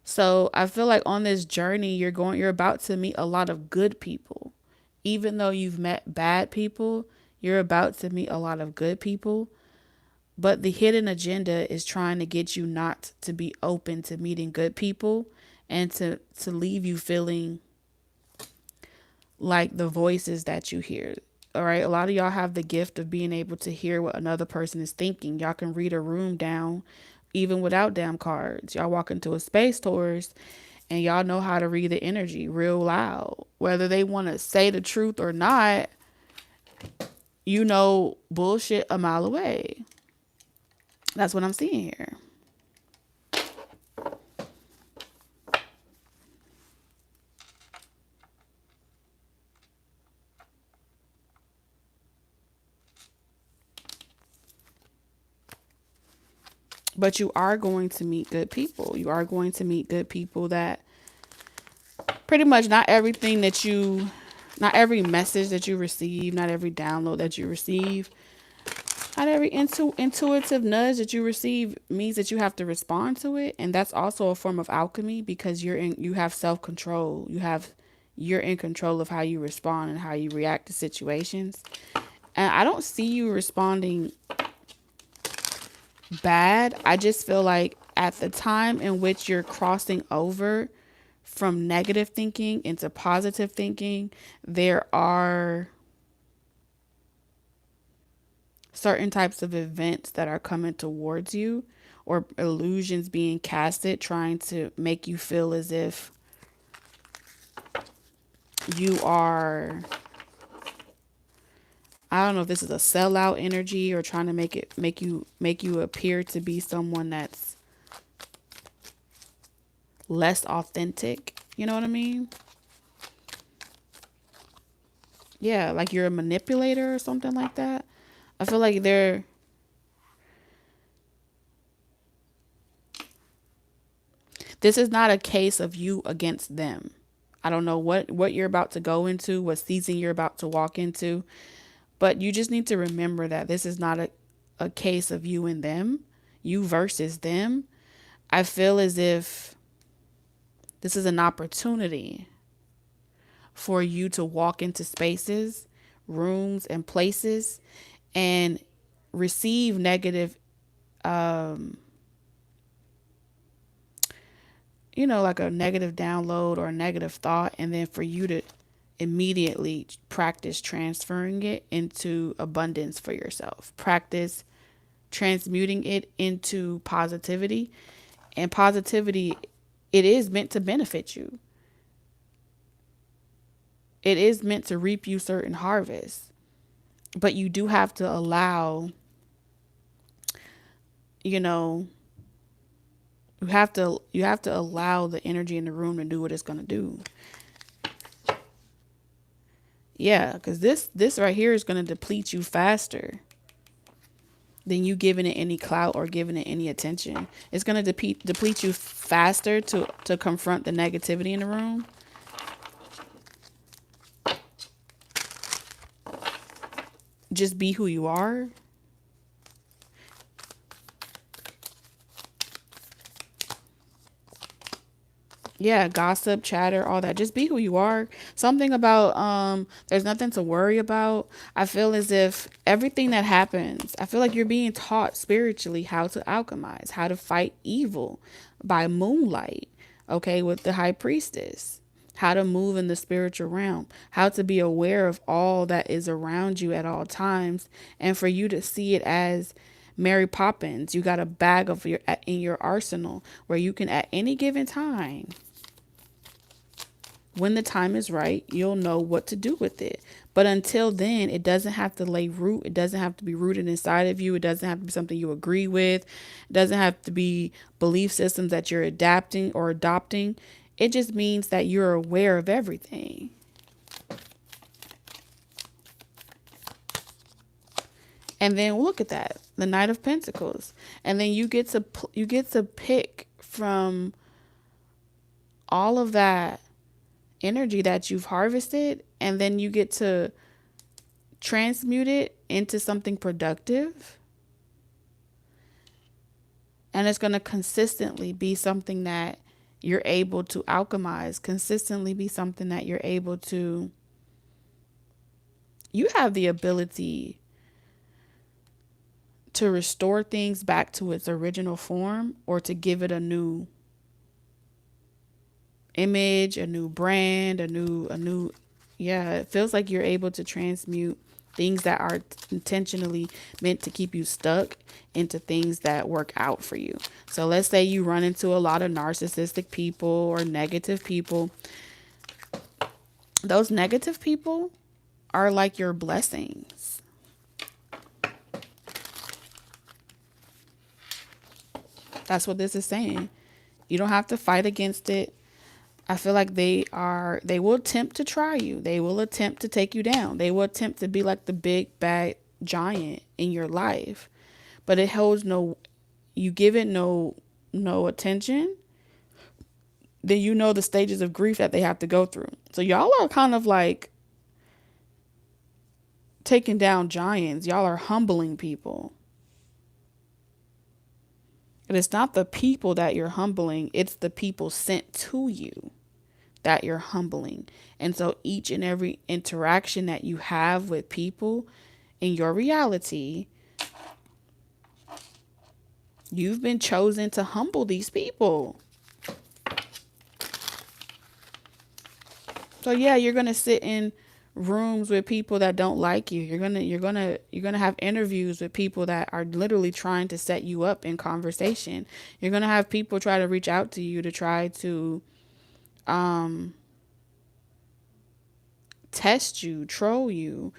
So I feel like on this journey, you're about to meet a lot of good people. Even though you've met bad people, you're about to meet a lot of good people. But the hidden agenda is trying to get you not to be open to meeting good people, and to leave you feeling like the voices that you hear. All right. A lot of y'all have the gift of being able to hear what another person is thinking. Y'all can read a room down even without damn cards. Y'all walk into a space tourist and y'all know how to read the energy real loud. Whether they want to say the truth or not, you know bullshit a mile away. That's what I'm seeing here. But you are going to meet good people. You are going to meet good people that pretty much not every message that you receive, not every download that you receive, not every intuitive nudge that you receive means that you have to respond to it. And that's also a form of alchemy, because you have self-control. You're in control of how you respond and how you react to situations. And I don't see you responding bad. I just feel like at the time in which you're crossing over from negative thinking into positive thinking, there are certain types of events that are coming towards you, or illusions being casted trying to make you feel as if you are I don't know if this is a sellout energy or trying to make you appear to be someone that's less authentic. You know what I mean? Yeah, like you're a manipulator or something like that. I feel like this is not a case of you against them. I don't know what you're about to go into, what season you're about to walk into, but you just need to remember that this is not a case of you and them, you versus them. I feel as if this is an opportunity for you to walk into spaces, rooms, and places and receive negative, like a negative download or a negative thought, and then for you to immediately practice transferring it into abundance for yourself. Practice transmuting it into positivity. And positivity, it is meant to benefit you. It is meant to reap you certain harvests. But you do have to allow, you know, you have to allow the energy in the room to do what it's going to do. Yeah, because this right here is going to deplete you faster than you giving it any clout or giving it any attention. It's going to deplete you faster to confront the negativity in the room. Just be who you are. Yeah, gossip, chatter, all that. Just be who you are. Something about there's nothing to worry about. I feel as if everything that happens, I feel like you're being taught spiritually how to alchemize, how to fight evil by moonlight, okay, with the high priestess. How to move in the spiritual realm, how to be aware of all that is around you at all times, and for you to see it as Mary Poppins. You got a bag of your in your arsenal where you can at any given time, when the time is right, you'll know what to do with it. But until then, it doesn't have to lay root. It doesn't have to be rooted inside of you. It doesn't have to be something you agree with. It doesn't have to be belief systems that you're adapting or adopting. It just means that you're aware of everything. And then look at that, the Knight of Pentacles. And then you get to pick from all of that energy that you've harvested, and then you get to transmute it into something productive. And it's going to consistently be something that you're able to alchemize, consistently be something that you're able to, you have the ability to restore things back to its original form, or to give it a new image, a new brand, a new yeah, it feels like you're able to transmute things that are intentionally meant to keep you stuck into things that work out for you. So let's say you run into a lot of narcissistic people or negative people. Those negative people are like your blessings. That's what this is saying. You don't have to fight against it. I feel like they will attempt to try you. They will attempt to take you down. They will attempt to be like the big bad giant in your life. But it holds you give it no attention, then you know the stages of grief that they have to go through. So y'all are kind of like taking down giants. Y'all are humbling people. And it's not the people that you're humbling, it's the people sent to you that you're humbling. And so each and every interaction that you have with people in your reality, you've been chosen to humble these people. So yeah, you're going to sit in rooms with people that don't like you. You're going to have interviews with people that are literally trying to set you up in conversation. You're going to have people try to reach out to you to try to test you, troll you,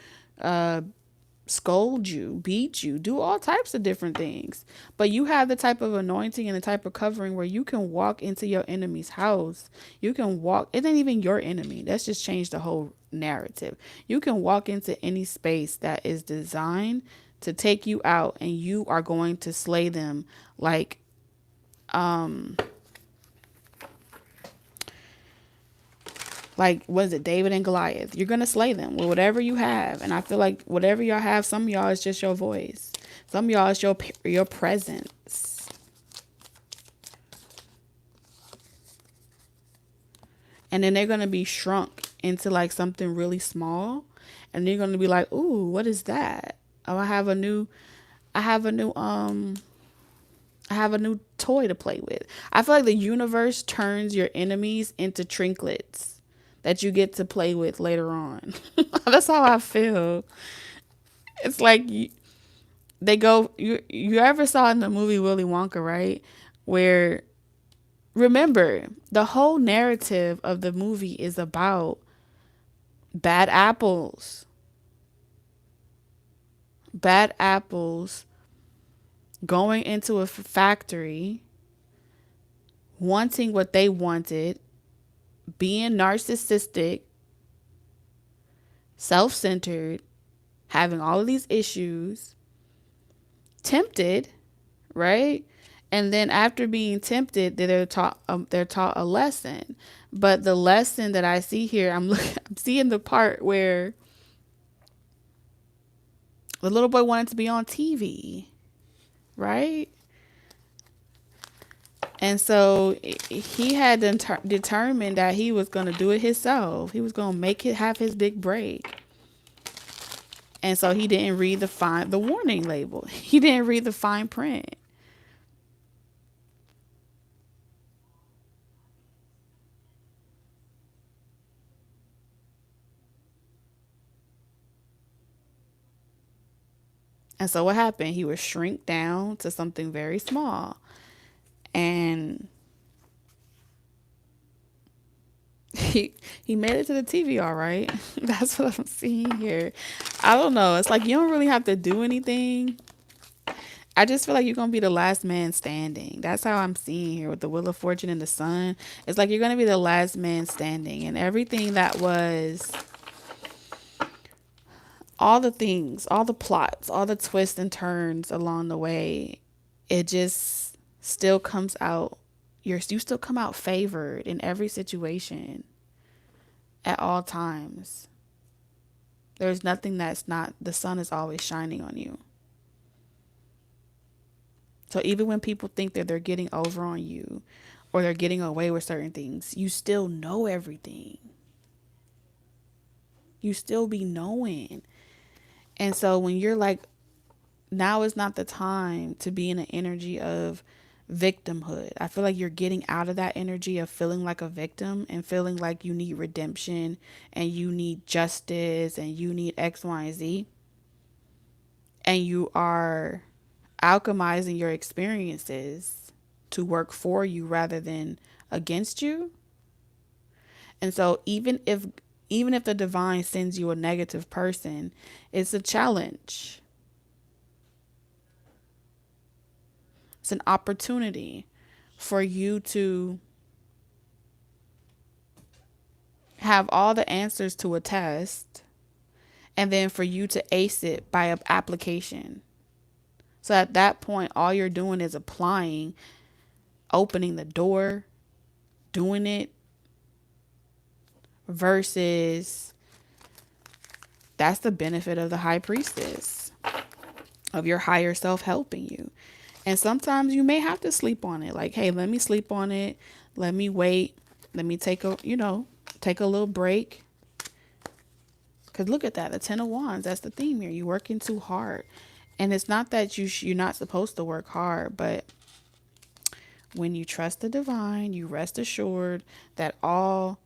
scold you, beat you, do all types of different things. But you have the type of anointing and the type of covering where you can walk into your enemy's house. You can walk, it ain't even your enemy. That's just changed the whole narrative. You can walk into any space that is designed to take you out, and you are going to slay them like what is it, David and Goliath. You're gonna slay them with whatever you have. And I feel like whatever y'all have, some of y'all is just your voice, some of y'all is your presence. And then they're gonna be shrunk into like something really small, and you're gonna be like, ooh, what is that? Oh, I have a new toy to play with. I feel like the universe turns your enemies into trinkets that you get to play with later on. That's how I feel. It's like they go. You ever saw in the movie Willy Wonka, right? Where, remember, the whole narrative of the movie is about bad apples. Bad apples going into a factory, wanting what they wanted, being narcissistic, self-centered, having all of these issues, tempted, right? And then after being tempted, they're taught a lesson. But the lesson that I see here, I'm seeing the part where the little boy wanted to be on TV, right? And so he had determined that he was going to do it himself. He was going to have his big break. And so he didn't read the warning label. He didn't read the fine print. And so what happened? He would shrink down to something very small. And he made it to the TV all right. That's what I'm seeing here. I don't know. It's like you don't really have to do anything. I just feel like you're going to be the last man standing. That's how I'm seeing here with the Wheel of Fortune and the Sun. It's like you're going to be the last man standing. And everything that was, all the things, all the plots, all the twists and turns along the way, it just still comes out. You still come out favored in every situation at all times. There's nothing that's not, the sun is always shining on you. So even when people think that they're getting over on you or they're getting away with certain things, you still know everything. You still be knowing. And so when you're like, now is not the time to be in an energy of victimhood. I feel like you're getting out of that energy of feeling like a victim and feeling like you need redemption and you need justice and you need X, Y, and Z. And you are alchemizing your experiences to work for you rather than against you. And so even if the divine sends you a negative person, it's a challenge. It's an opportunity for you to have all the answers to a test and then for you to ace it by application. So at that point, all you're doing is applying, opening the door, doing it, versus that's the benefit of the high priestess, of your higher self helping you. And sometimes you may have to sleep on it. Like, hey, let me sleep on it. Let me wait. Let me take a little break. Because look at that. The 10 of Wands. That's the theme here. You're working too hard. And it's not that you're not supposed to work hard. But when you trust the divine, you rest assured that all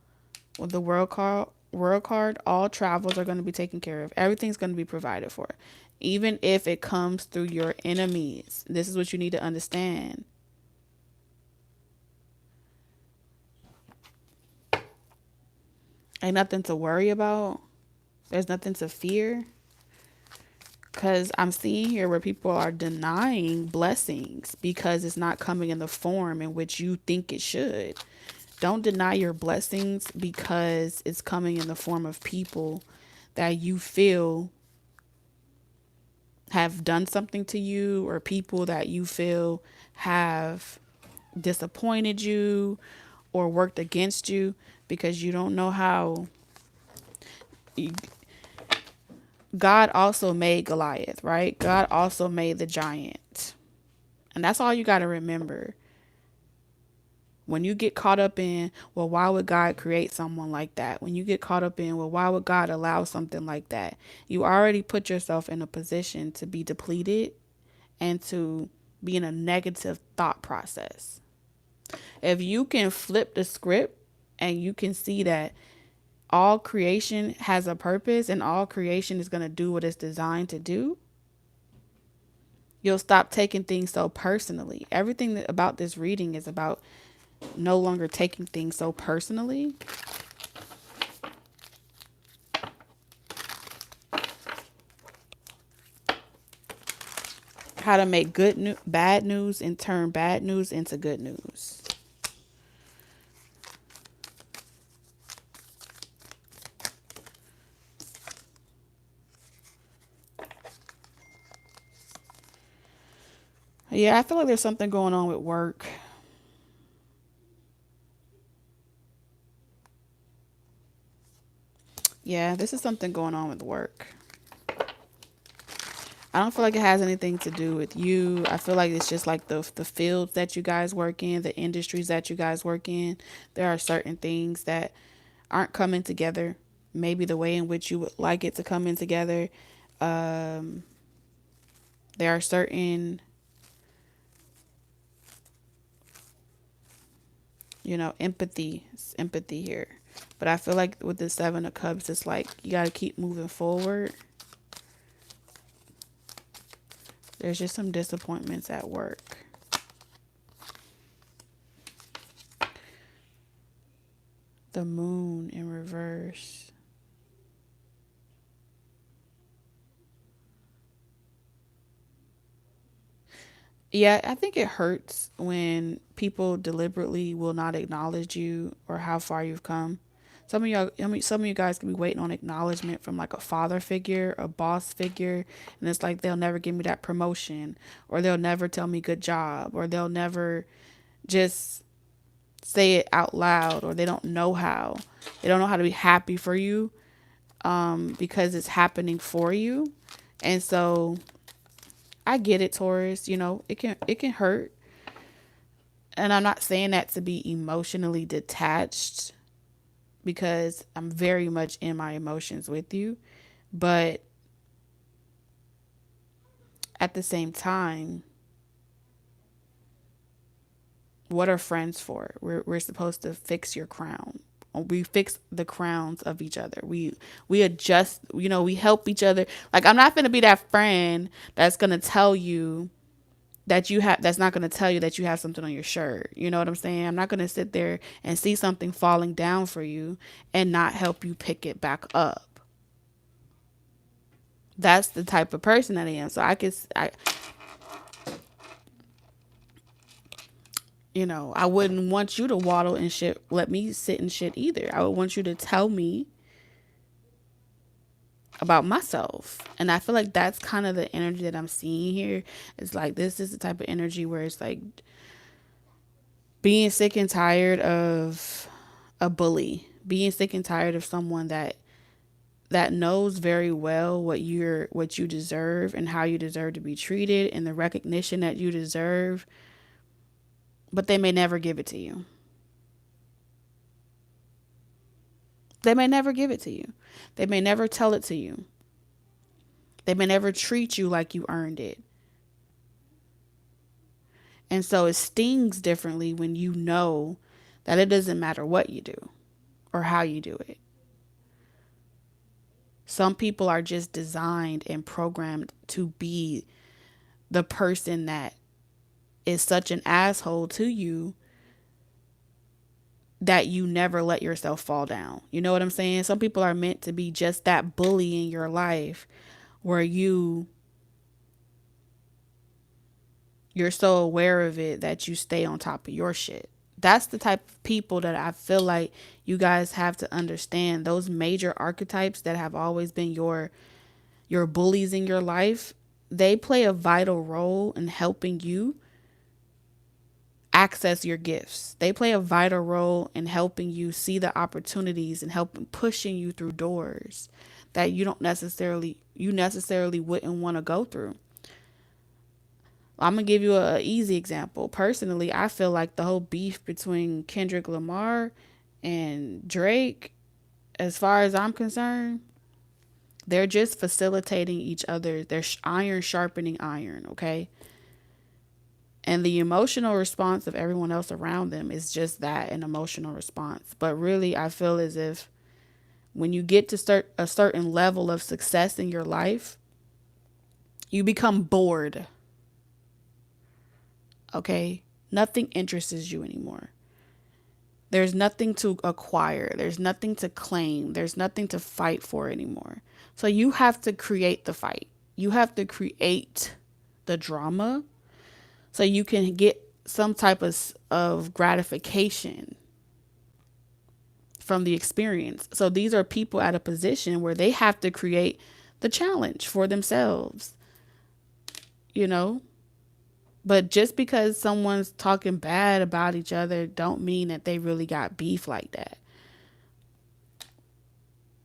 with the world card, all travels are going to be taken care of. Everything's going to be provided for. Even if it comes through your enemies. This is what you need to understand. Ain't nothing to worry about. There's nothing to fear. Because I'm seeing here where people are denying blessings because it's not coming in the form in which you think it should. Don't deny your blessings because it's coming in the form of people that you feel have done something to you, or people that you feel have disappointed you or worked against you, because you don't know how. God also made Goliath, right? God also made the giant. And that's all you got to remember. When you get caught up in, well, why would God create someone like that? When you get caught up in, well, why would God allow something like that? You already put yourself in a position to be depleted and to be in a negative thought process. If you can flip the script and you can see that all creation has a purpose and all creation is going to do what it's designed to do, you'll stop taking things so personally. Everything about this reading is about no longer taking things so personally. How to make bad news and turn bad news into good news. Yeah, I feel like there's something going on with work. Yeah, this is something going on with work. I don't feel like it has anything to do with you. I feel like it's just like the fields that you guys work in, the industries that you guys work in. There are certain things that aren't coming together, maybe the way in which you would like it to come in together. Um, there are certain, empathy here. But I feel like with the Seven of Cups, it's like you got to keep moving forward. There's just some disappointments at work. The Moon in reverse. Yeah, I think it hurts when people deliberately will not acknowledge you or how far you've come. Some of you guys can be waiting on acknowledgement from like a father figure, a boss figure, and it's like they'll never give me that promotion, or they'll never tell me good job, or they'll never just say it out loud, or they don't know how. They don't know how to be happy for you, because it's happening for you, and so I get it, Taurus. It can hurt, and I'm not saying that to be emotionally detached, because I'm very much in my emotions with you, but at the same time, what are friends for? We're supposed to fix your crown. We fix the crowns of each other. We adjust. We help each other. Like, I'm not gonna be that friend that's gonna tell you that you have that's not going to tell you that you have something on your shirt. You know what I'm saying? I'm not going to sit there and see something falling down for you and not help you pick it back up. That's the type of person that I am. So I wouldn't want you to waddle and shit, let me sit in shit either. I would want you to tell me about myself. And I feel like that's kind of the energy that I'm seeing here. It's like, this is the type of energy where it's like being sick and tired of a bully, being sick and tired of someone that knows very well what you deserve and how you deserve to be treated and the recognition that you deserve, but they may never give it to you. They may never give it to you. They may never tell it to you. They may never treat you like you earned it. And so it stings differently when you know that it doesn't matter what you do or how you do it. Some people are just designed and programmed to be the person that is such an asshole to you that you never let yourself fall down. You know what I'm saying? Some people are meant to be just that bully in your life where you You're so aware of it that you stay on top of your shit. That's the type of people that I feel like you guys have to understand. Those major archetypes that have always been your bullies in your life, they play a vital role in helping you access your gifts. They play a vital role in helping you see the opportunities and helping pushing you through doors that you necessarily wouldn't want to go through. I'm gonna give you an easy example. Personally, I feel like the whole beef between Kendrick Lamar and Drake, as far as I'm concerned, they're just facilitating each other. They're iron sharpening iron, okay? And the emotional response of everyone else around them is just that, an emotional response. But really, I feel as if when you get to start a certain level of success in your life, you become bored, okay? Nothing interests you anymore. There's nothing to acquire. There's nothing to claim. There's nothing to fight for anymore. So you have to create the fight. You have to create the drama so you can get some type of gratification from the experience. So these are people at a position where they have to create the challenge for themselves, you know? But just because someone's talking bad about each other don't mean that they really got beef like that.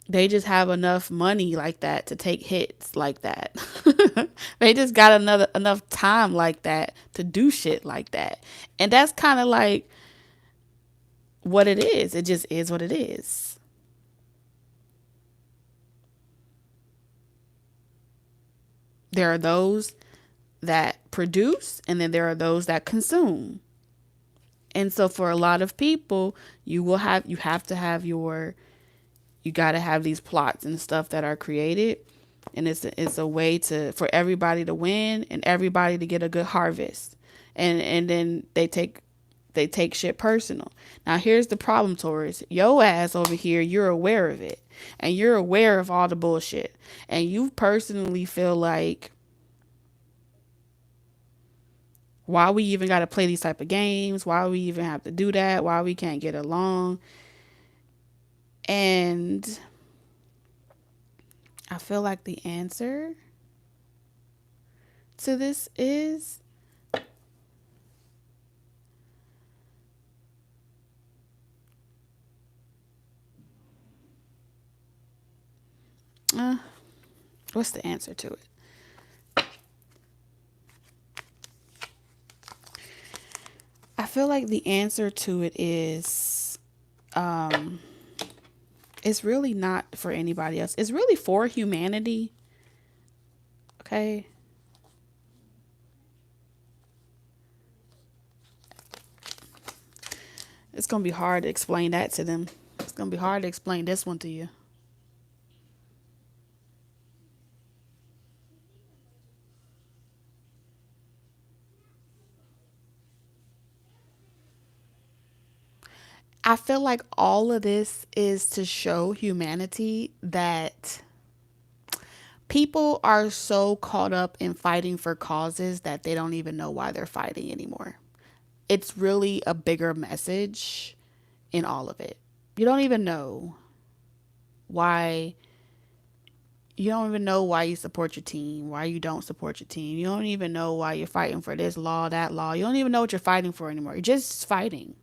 They just have enough money like that to take hits like that. They just got enough time like that to do shit like that. And that's kind of like what it is. It just is what it is. There are those that produce and then there are those that consume. And so for a lot of people, you have to have you got to have these plots and stuff that are created, and it's a way for everybody to win and everybody to get a good harvest. And then they take shit personal. Now here's the problem, Taurus. Yo ass over here, you're aware of it. And you're aware of all the bullshit. And you personally feel like, why we even got to play these type of games? Why we even have to do that? Why we can't get along? And I feel like the answer to this is what's the answer to it? I feel like the answer to it is it's really not for anybody else. It's really for humanity. Okay? It's going to be hard to explain that to them. It's going to be hard to explain this one to you. I feel like all of this is to show humanity that people are so caught up in fighting for causes that they don't even know why they're fighting anymore. It's really a bigger message in all of it. You don't even know why you don't even know why you support your team, why you don't support your team. You don't even know why you're fighting for this law, that law. You don't even know what you're fighting for anymore. You're just fighting.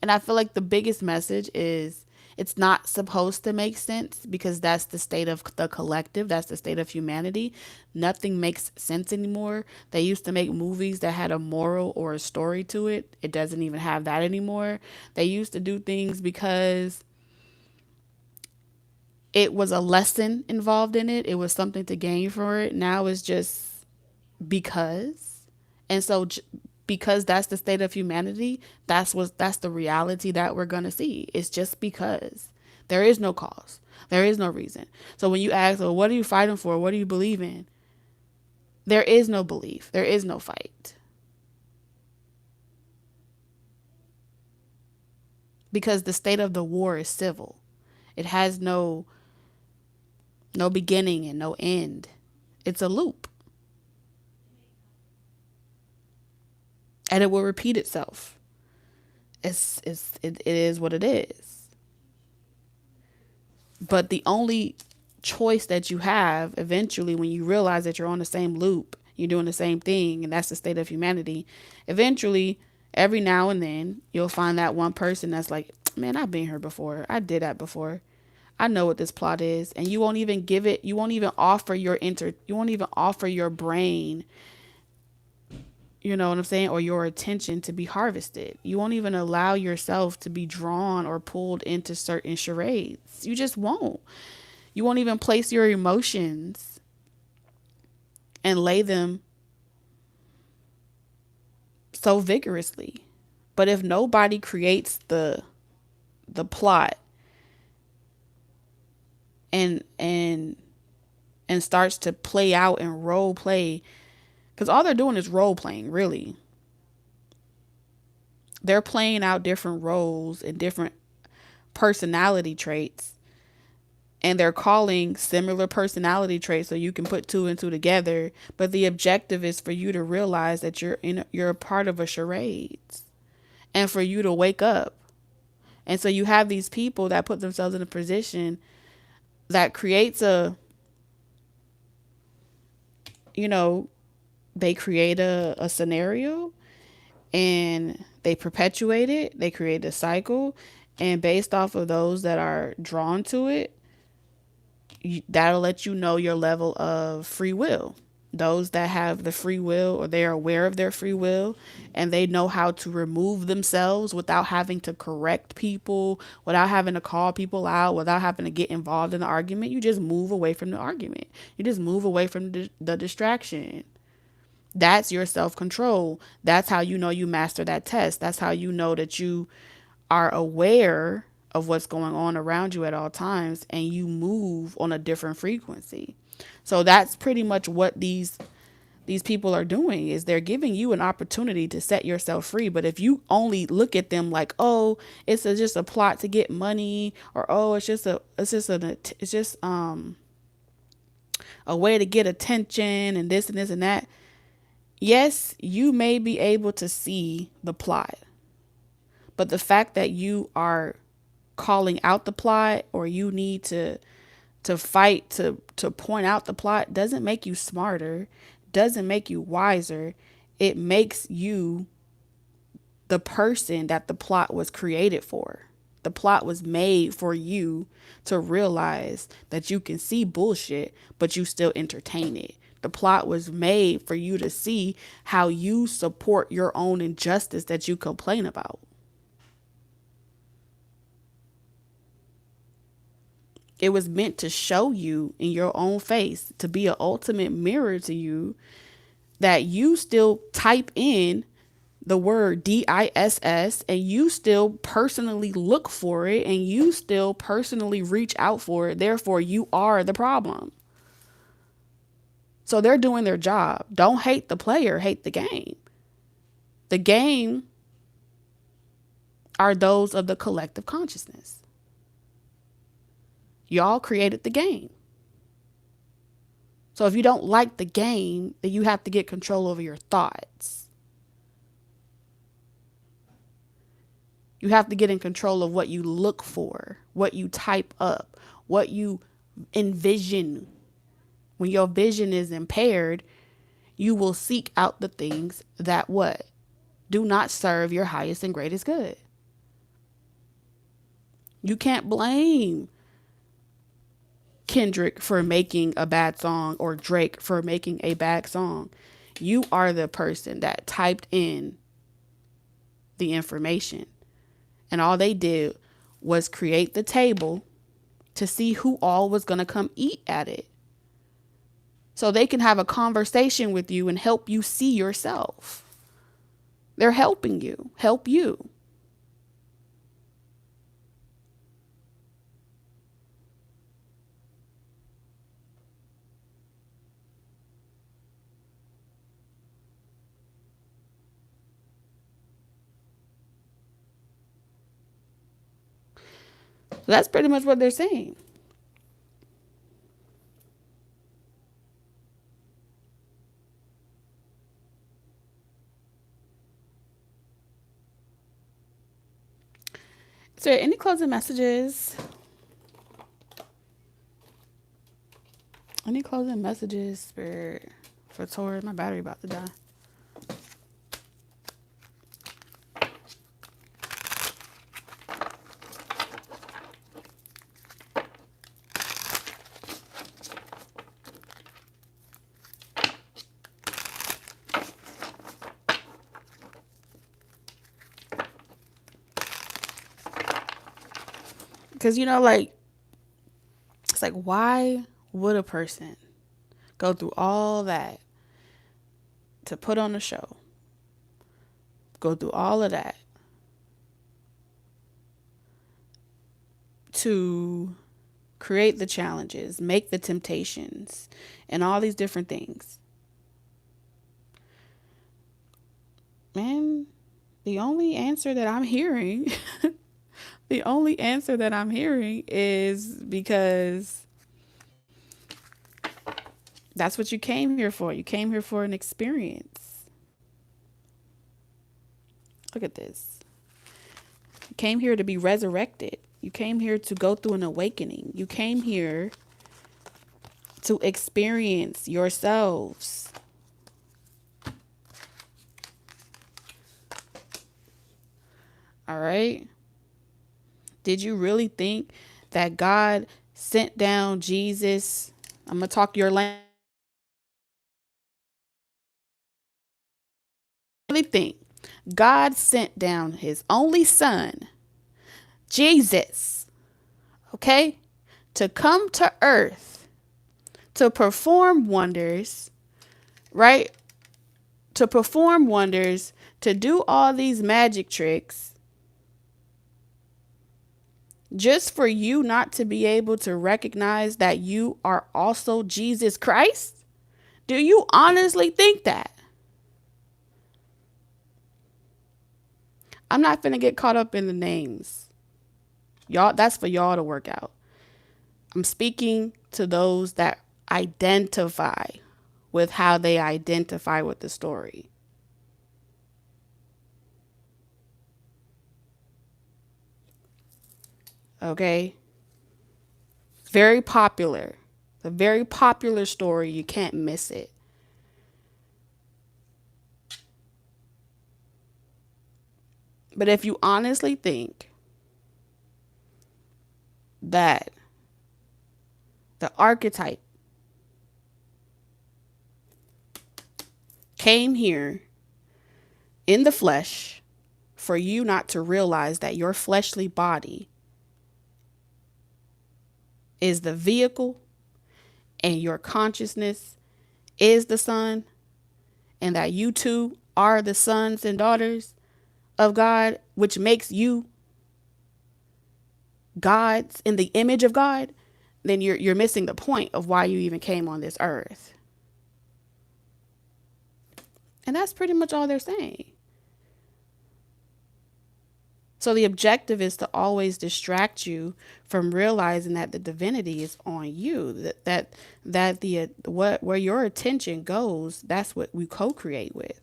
And I feel like the biggest message is it's not supposed to make sense because that's the state of the collective. That's the state of humanity. Nothing makes sense anymore. They used to make movies that had a moral or a story to it. It doesn't even have that anymore. They used to do things because it was a lesson involved in it. It was something to gain for it. Now it's just because. And so because that's the state of humanity, that's the reality that we're going to see. It's just because. There is no cause. There is no reason. So when you ask, well, what are you fighting for? What do you believe in? There is no belief. There is no fight. Because the state of the war is civil. It has no beginning and no end. It's a loop. and it will repeat itself. It is what it is. But the only choice that you have eventually, when you realize that you're on the same loop, you're doing the same thing, and that's the state of humanity, eventually, every now and then, you'll find that one person that's like, man, I've been here before. I did that before. I know what this plot is. And you won't even offer you won't even offer your brain, you know what I'm saying, or your attention to be harvested. You won't even allow yourself to be drawn or pulled into certain charades. You just won't. You won't even place your emotions and lay them so vigorously. But if nobody creates the plot and starts to play out and role play, because all they're doing is role playing, really. They're playing out different roles and different personality traits, and they're calling similar personality traits so you can put two and two together. But the objective is for you to realize that you're a part of a charade, and for you to wake up. And so you have these people that put themselves in a position that creates they create a scenario, and they perpetuate it. They create a cycle, and based off of those that are drawn to it, that'll let you know your level of free will. Those that have the free will, or they're aware of their free will, and they know how to remove themselves without having to correct people, without having to call people out, without having to get involved in the argument. You just move away from the argument. You just move away from the distraction. That's your self-control. That's how you know you master that test. That's how you know that you are aware of what's going on around you at all times, and you move on a different frequency. So that's pretty much what these people are doing, is they're giving you an opportunity to set yourself free. But if you only look at them like, oh, just a plot to get money, or oh, it's just a way to get attention, and this and this and that. Yes, you may be able to see the plot, but the fact that you are calling out the plot, or you need to fight to point out the plot, doesn't make you smarter, doesn't make you wiser. It makes you the person that the plot was created for. The plot was made for you to realize that you can see bullshit, but you still entertain it. The plot was made for you to see how you support your own injustice that you complain about. It was meant to show you in your own face, to be an ultimate mirror to you, that you still type in the word DISS, and you still personally look for it, and you still personally reach out for it. Therefore, you are the problem. So they're doing their job. Don't hate the player, hate the game. The game are those of the collective consciousness. Y'all created the game. So if you don't like the game, then you have to get control over your thoughts. You have to get in control of what you look for, what you type up, what you envision. When your vision is impaired, you will seek out the things that what? Do not serve your highest and greatest good. You can't blame Kendrick for making a bad song, or Drake for making a bad song. You are the person that typed in the information, and all they did was create the table to see who all was going to come eat at it, so they can have a conversation with you and help you see yourself. They're helping you help you. So that's pretty much what they're saying. Is there any closing messages? Any closing messages, Spirit, for Taurus? My battery about to die. Because, you know, like, it's like, why would a person go through all that to put on a show? Go through all of that to create the challenges, make the temptations, and all these different things. Man, the only answer that I'm hearing, the only answer that I'm hearing is because that's what you came here for. You came here for an experience. Look at this. You came here to be resurrected. You came here to go through an awakening. You came here to experience yourselves. All right? Did you really think that God sent down Jesus? I'm going to talk your language. Really think God sent down his only son, Jesus, okay, to come to earth to perform wonders, right? To perform wonders, to do all these magic tricks, just for you not to be able to recognize that you are also Jesus Christ? Do you honestly think that? I'm not finna get caught up in the names. Y'all, that's for y'all to work out. I'm speaking to those that identify with how they identify with the story. Okay? Very popular. It's a very popular story. You can't miss it. But if you honestly think that the archetype came here in the flesh for you not to realize that your fleshly body is the vehicle and your consciousness is the sun, and that you two are the sons and daughters of God, which makes you gods in the image of God, then you're missing the point of why you even came on this earth. And that's pretty much all they're saying. So the objective is to always distract you from realizing that the divinity is on you, that the where your attention goes, that's what we co-create with.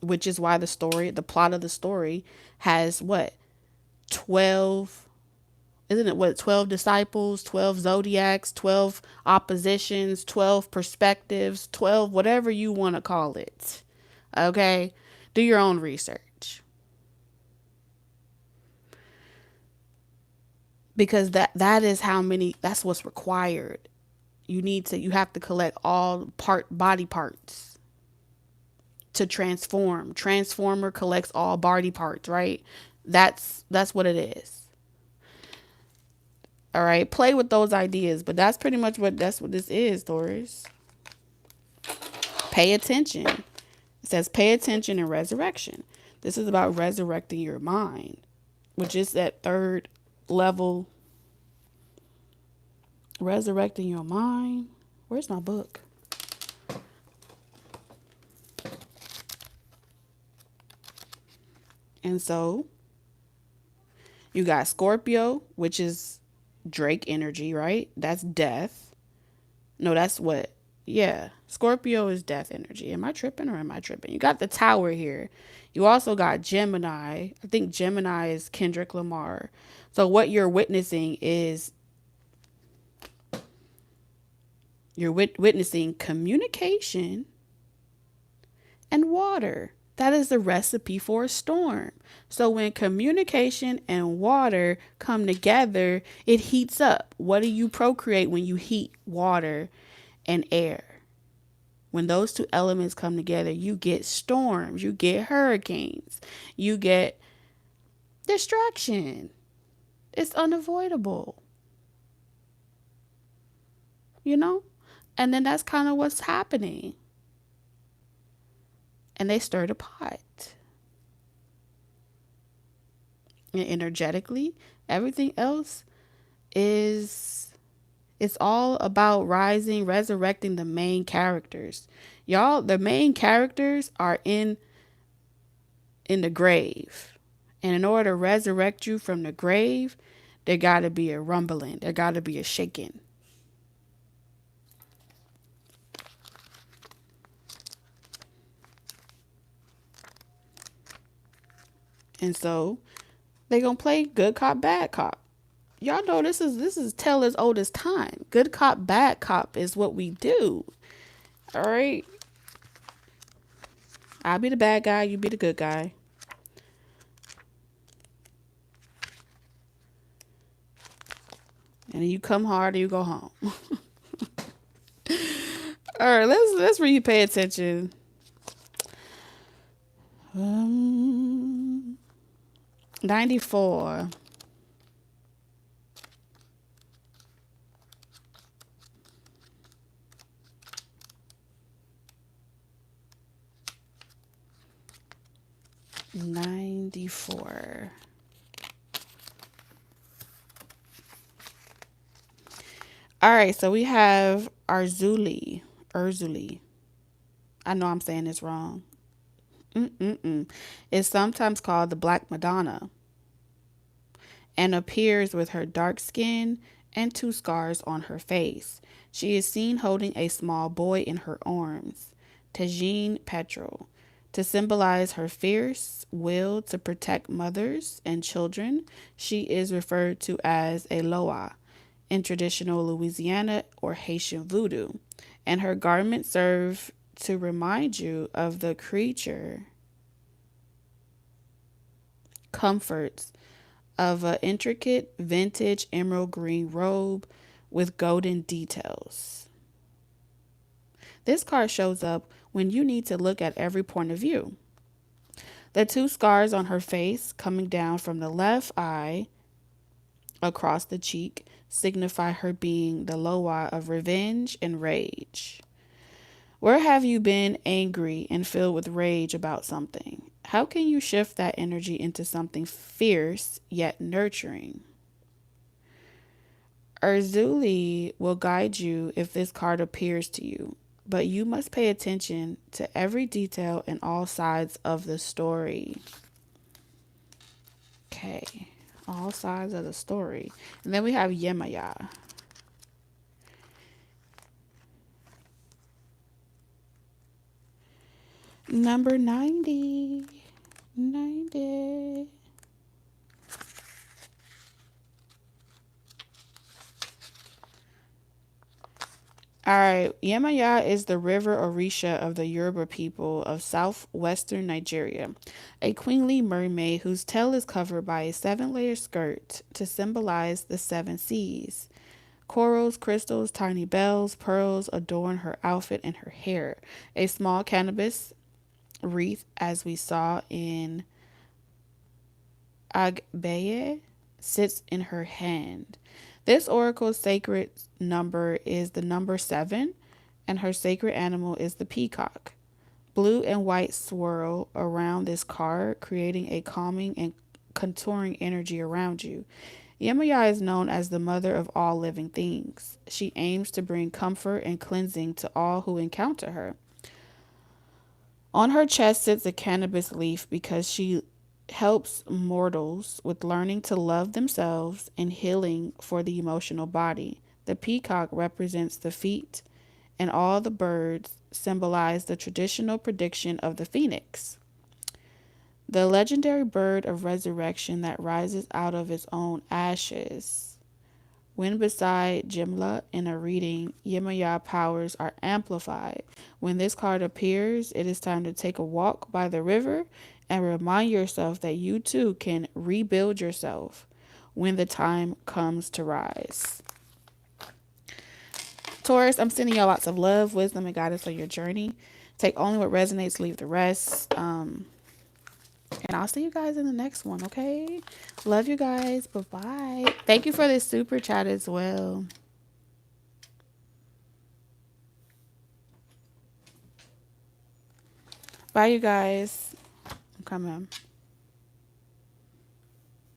Which is why the plot of the story has what? 12, isn't it what, 12 disciples, 12 zodiacs, 12 oppositions, 12 perspectives, 12 whatever you want to call it. Okay? Do your own research. Because that is how many, that's what's required. You have to collect all body parts to transform. Transformer collects all body parts, right? That's what it is. All right, play with those ideas, but that's pretty much what this is, Taurus. Pay attention. It says pay attention and resurrection. This is about resurrecting your mind, which is that third level. Resurrecting your mind. Where's my book? And so you got Scorpio, which is Drake energy, right? That's death. No, that's what? Yeah, Scorpio is death energy. Am I tripping or am I tripping? You got the Tower here. You also got Gemini. I think Gemini is Kendrick Lamar. So what you're witnessing is you're witnessing communication and water. That is the recipe for a storm. So when communication and water come together, it heats up. What do you procreate when you heat water and air? When those two elements come together, you get storms, you get hurricanes, you get destruction. It's unavoidable, you know? And then that's kind of what's happening. And they stir the pot. And energetically, everything else is, it's all about rising, resurrecting the main characters. Y'all, the main characters are in the grave. And in order to resurrect you from the grave, there got to be a rumbling. There got to be a shaking. And so they going to play good cop, bad cop. Y'all know this is tell as old as time. Good cop, bad cop is what we do. All right. I'll be the bad guy. You be the good guy. And then you come hard or you go home. All right, let's really pay attention. 94. All right, so we have Urzuli. I know I'm saying this wrong. It's sometimes called the Black Madonna and appears with her dark skin and two scars on her face. She is seen holding a small boy in her arms, Tajine Petrol, to symbolize her fierce will to protect mothers and children. She is referred to as a Loa in traditional Louisiana or Haitian voodoo, and her garments serve to remind you of the creature comforts of an intricate vintage emerald green robe with golden details. This card shows up when you need to look at every point of view. The two scars on her face coming down from the left eye across the cheek signify her being the Loa of revenge and rage. Where have you been angry and filled with rage about something? How can you shift that energy into something fierce yet nurturing? Urzuli will guide you if this card appears to you, but you must pay attention to every detail and all sides of the story. Okay, all sides of the story. And then we have Yemaya. Number 90. 90. All right, Yemaya is the river Orisha of the Yoruba people of southwestern Nigeria, a queenly mermaid whose tail is covered by a 7-layer skirt to symbolize the 7 seas. Corals, crystals, tiny bells, pearls adorn her outfit and her hair. A small cannabis wreath, as we saw in Agbeye, sits in her hand. This oracle's sacred number is the number 7, and her sacred animal is the peacock. Blue and white swirl around this card, creating a calming and contouring energy around you. Yemaya is known as the mother of all living things. She aims to bring comfort and cleansing to all who encounter her. On her chest sits a cannabis leaf because she helps mortals with learning to love themselves and healing for the emotional body. The peacock represents the feet and all the birds symbolize the traditional prediction of the phoenix, the legendary bird of resurrection that rises out of its own ashes. When beside Jimla in a reading, Yemaya powers are amplified. When this card appears, it is time to take a walk by the river and remind yourself that you too can rebuild yourself when the time comes to rise. Taurus, I'm sending you lots of love, wisdom, and guidance on your journey. Take only what resonates, leave the rest. And I'll see you guys in the next one, okay? Love you guys. Bye-bye. Thank you for this super chat as well. Bye, you guys. I'm coming.